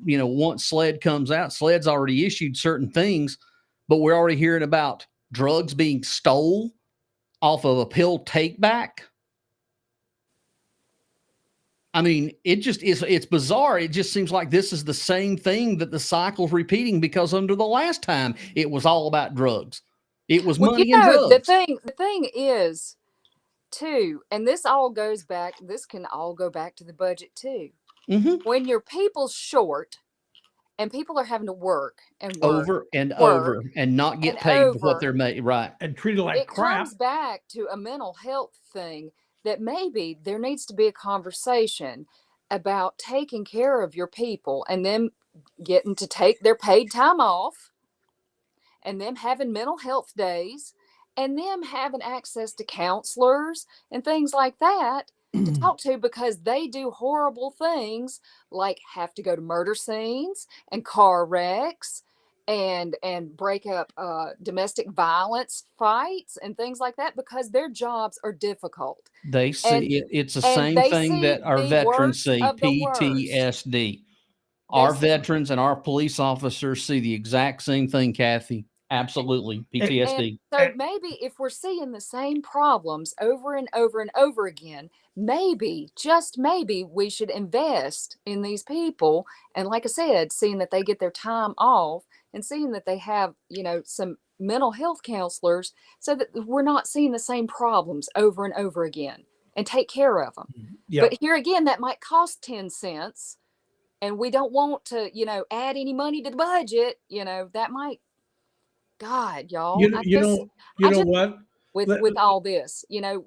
you know, once SLED comes out, SLED's already issued certain things, but we're already hearing about drugs being stole off of a pill take back. I mean, it just is, it's bizarre. It just seems like this is the same thing that the cycle's repeating because under the last time it was all about drugs. It was money and drugs. The thing is too, and this all goes back, this can all go back to the budget too. Mm-hmm. When your people's short and people are having to work and work, over and over and not get paid for what they're made, right? And treated like it crap. comes back to a mental health thing that maybe there needs to be a conversation about taking care of your people and them getting to take their paid time off and them having mental health days and them having access to counselors and things like that to talk to, because they do horrible things like have to go to murder scenes and car wrecks and break up domestic violence fights and things like that because their jobs are difficult. They see it's the same they thing see that our the veterans worst see, of the worst. PTSD. Our veterans and our police officers see the exact same thing, Cathy. Absolutely, PTSD. And so maybe if we're seeing the same problems over and over and over again, maybe, just maybe, we should invest in these people. And like I said, seeing that they get their time off and seeing that they have, you know, some mental health counselors so that we're not seeing the same problems over and over again and take care of them. Yep. But here again, that might cost 10 cents and we don't want to, you know, add any money to the budget. You know, that might, God, y'all. You know what? With all this, you know,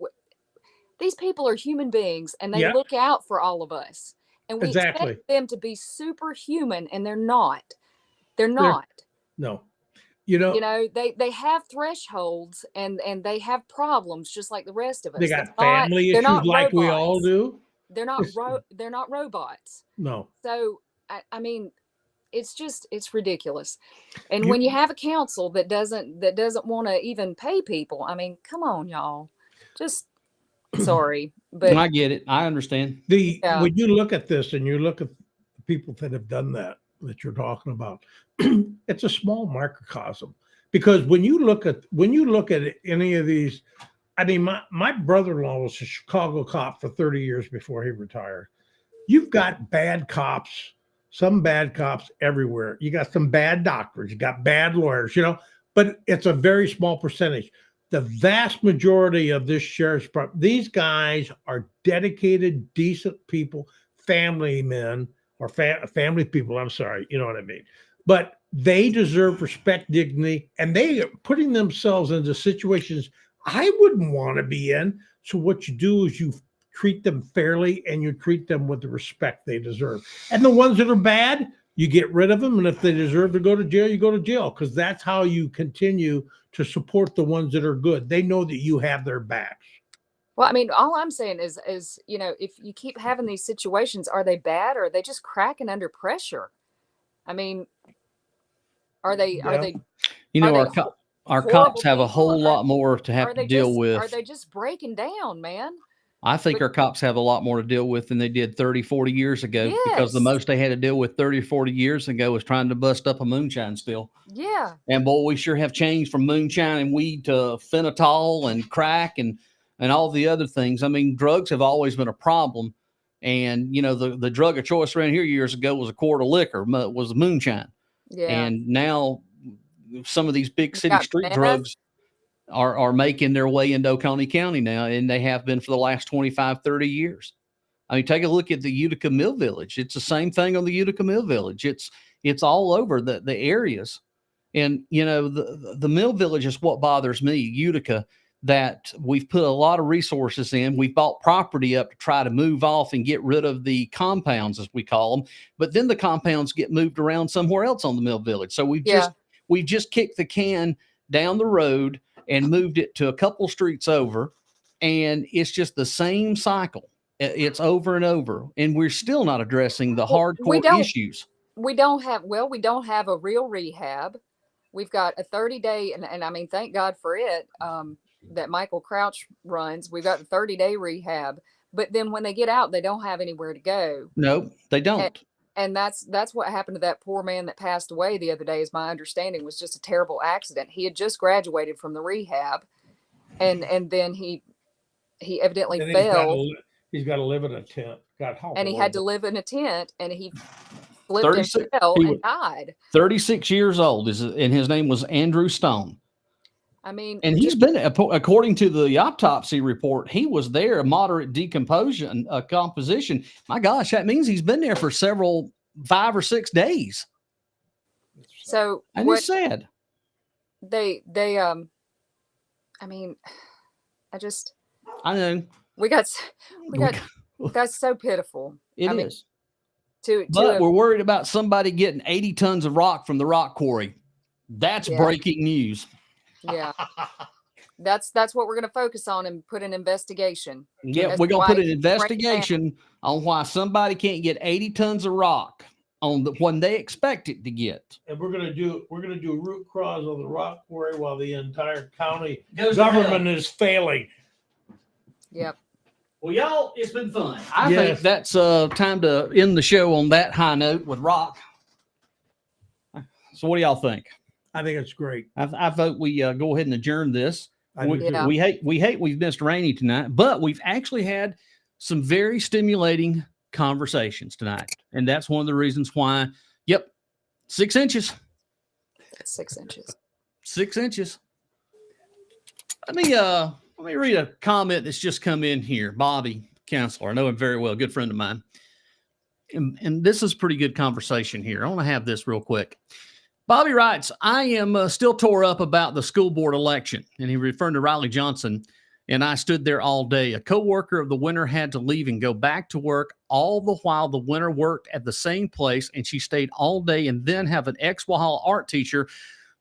these people are human beings and they look out for all of us. And we expect them to be superhuman, and they're not. They're not. No. You know, they have thresholds and they have problems just like the rest of us. They got family issues like we all do. They're not robots. No. So I mean, it's ridiculous. And when you have a council that doesn't want to even pay people, I mean, come on, y'all. Just sorry, but I get it. I understand. When you look at this and you look at the people that have done that you're talking about, it's a small microcosm. Because when you look at any of these, I mean, my brother-in-law was a Chicago cop for 30 years before he retired. You've got bad cops. Some bad cops everywhere. You got some bad doctors, you got bad lawyers, you know, but it's a very small percentage. The vast majority of this sheriff's department, these guys are dedicated, decent people, family men or family people. I'm sorry, you know what I mean? But they deserve respect, dignity, and they are putting themselves into situations I wouldn't want to be in. So what you do is you treat them fairly and you treat them with the respect they deserve. And the ones that are bad, You get rid of them, and if they deserve to go to jail, you go to jail, because that's how you continue to support the ones that are good. They know that you have their backs. Well, I mean, all I'm saying is, if you keep having these situations, are they bad or are they just cracking under pressure? I mean, are they Yeah. You know, are they our horrible cops have a people, whole or lot more to have are to they deal just with. are they just breaking down, man? I think our cops have a lot more to deal with than they did 30, 40 years ago, because the Yes. most they had to deal with 30 or 40 years ago was trying to bust up a moonshine spill. Yeah. And boy, we sure have changed from moonshine and weed to phenol and crack and all the other things. I mean, drugs have always been a problem. And, you know, the drug of choice around here years ago was a quart of liquor, was moonshine. Yeah. And now some of these big You city got street meth. drugs are making their way into Oconee County now, and they have been for the last 25, 30 years. I mean, take a look at the Utica Mill Village. It's the same thing on the Utica Mill Village. It's all over the areas. And, you know, the Mill Village is what bothers me, Utica, that we've put a lot of resources in. We've bought property up to try to move off and get rid of the compounds, as we call them. But then the compounds get moved around somewhere else on the Mill Village. So we've just kicked the can down the road and moved it to a couple streets over. And it's just the same cycle. It's over and over. And we're still not addressing the hardcore issues. We don't have a real rehab. We've got a 30-day, and I mean, thank God for it, that Michael Crouch runs. We've got a 30-day rehab, but then when they get out, they don't have anywhere to go. No, they don't. And that's what happened to that poor man that passed away the other day, is my understanding, was just a terrible accident. He had just graduated from the rehab, and then he evidently fell. He's got to live in a tent. God, and he had to live in a tent, and he flipped and fell and died. 36 years old, and his name was Andrew Stone. I mean, and he's been, according to the autopsy report, he was there, a moderate composition. My gosh, that means he's been there for 5 or 6 days. So and it's sad. I mean, I know that's so pitiful. It is. But we're worried about somebody getting 80 tons of rock from the rock quarry. That's breaking news. Yeah. That's what we're going to focus on and put an investigation. Yeah, we're going to put an investigation on why somebody can't get 80 tons of rock when they expect it to get. And we're going to do root cause on the rock quarry while the entire county government is failing. Yep. Well, y'all, it's been fun. I think that's time to end the show on that high note with rock. So what do y'all think? I think it's great. I vote we go ahead and adjourn this. We hate we've missed Rannie tonight, but we've actually had some very stimulating conversations tonight. And that's one of the reasons why, 6 inches. That's 6 inches. 6 inches. Let me read a comment that's just come in here. Bobby, counselor, I know him very well, a good friend of mine. And this is pretty good conversation here. I want to have this real quick. Bobby writes, I am still tore up about the school board election. And he referred to Riley Johnson. And I stood there all day. A coworker of the winner had to leave and go back to work, all the while the winner worked at the same place. And she stayed all day, and then have an ex-Wahal art teacher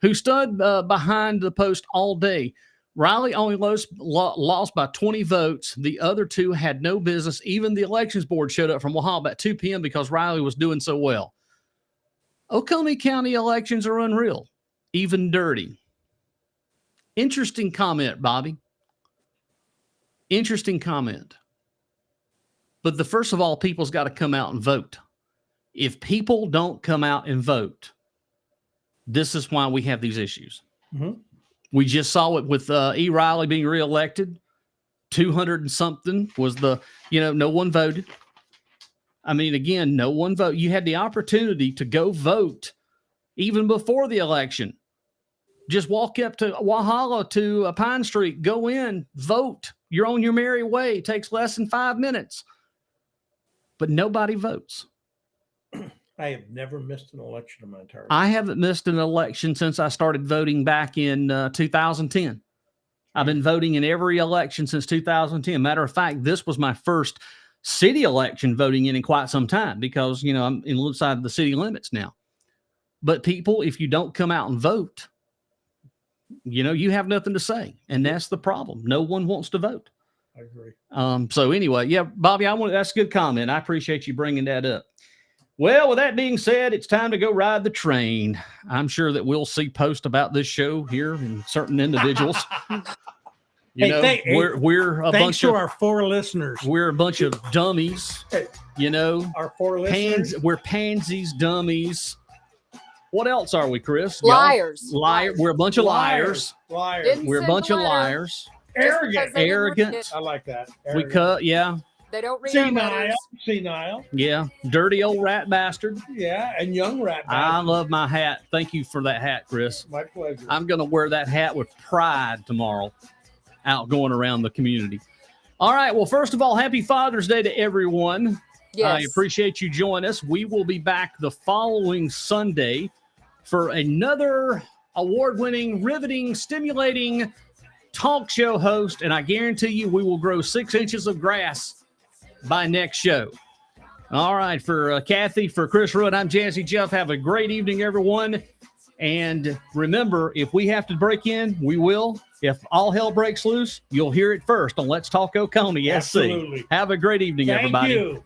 who stood behind the post all day. Riley only lost by 20 votes. The other two had no business. Even the elections board showed up from Wahal about 2 p.m. because Riley was doing so well. Oconee County elections are unreal, even dirty. Interesting comment, Bobby. Interesting comment. But first of all, people's got to come out and vote. If people don't come out and vote, this is why we have these issues. Mm-hmm. We just saw it with E. Riley being reelected. 200 and something was no one voted. I mean, again, no one voted. You had the opportunity to go vote even before the election. Just walk up to Walhalla to Pine Street, go in, vote. You're on your merry way. It takes less than 5 minutes. But nobody votes. I have never missed an election in my entire life. I haven't missed an election since I started voting back in 2010. I've been voting in every election since 2010. Matter of fact, this was my first city election voting in quite some time because, you know, I'm inside the city limits now. But people, if you don't come out and vote, you know, you have nothing to say. And that's the problem. No one wants to vote. I agree. So anyway, yeah, Bobby, that's a good comment. I appreciate you bringing that up. Well, with that being said, it's time to go ride the train. I'm sure that we'll see posts about this show here and certain individuals. We're a bunch of our 4 listeners. We're a bunch of dummies. You know, Our 4 listeners. we're pansies, dummies. What else are we, Chris? Liars. Liar. We're a bunch of liars. Liars. Didn't We're a send bunch the of letter. liars. Arrogant. Arrogant. I like that. We cut, yeah. They don't read our Senile. letters. Senile. Yeah. Dirty old rat bastard. Yeah, and young rat. I bastard. love my hat. Thank you for that hat, Chris. My pleasure. I'm going to wear that hat with pride tomorrow out going around the community. All right. Well, first of all, happy Father's Day to everyone. Yes. I appreciate you joining us. We will be back the following Sunday for another award-winning, riveting, stimulating talk show host, and I guarantee you we will grow 6 inches of grass by next show. All right, for Cathy, for Chris Rudd, I'm Jazzy Jeff. Have a great evening, everyone. And remember, if we have to break in, we will. If all hell breaks loose, you'll hear it first on Let's Talk Oconee SC. Absolutely. Have a great evening, Thank everybody. you.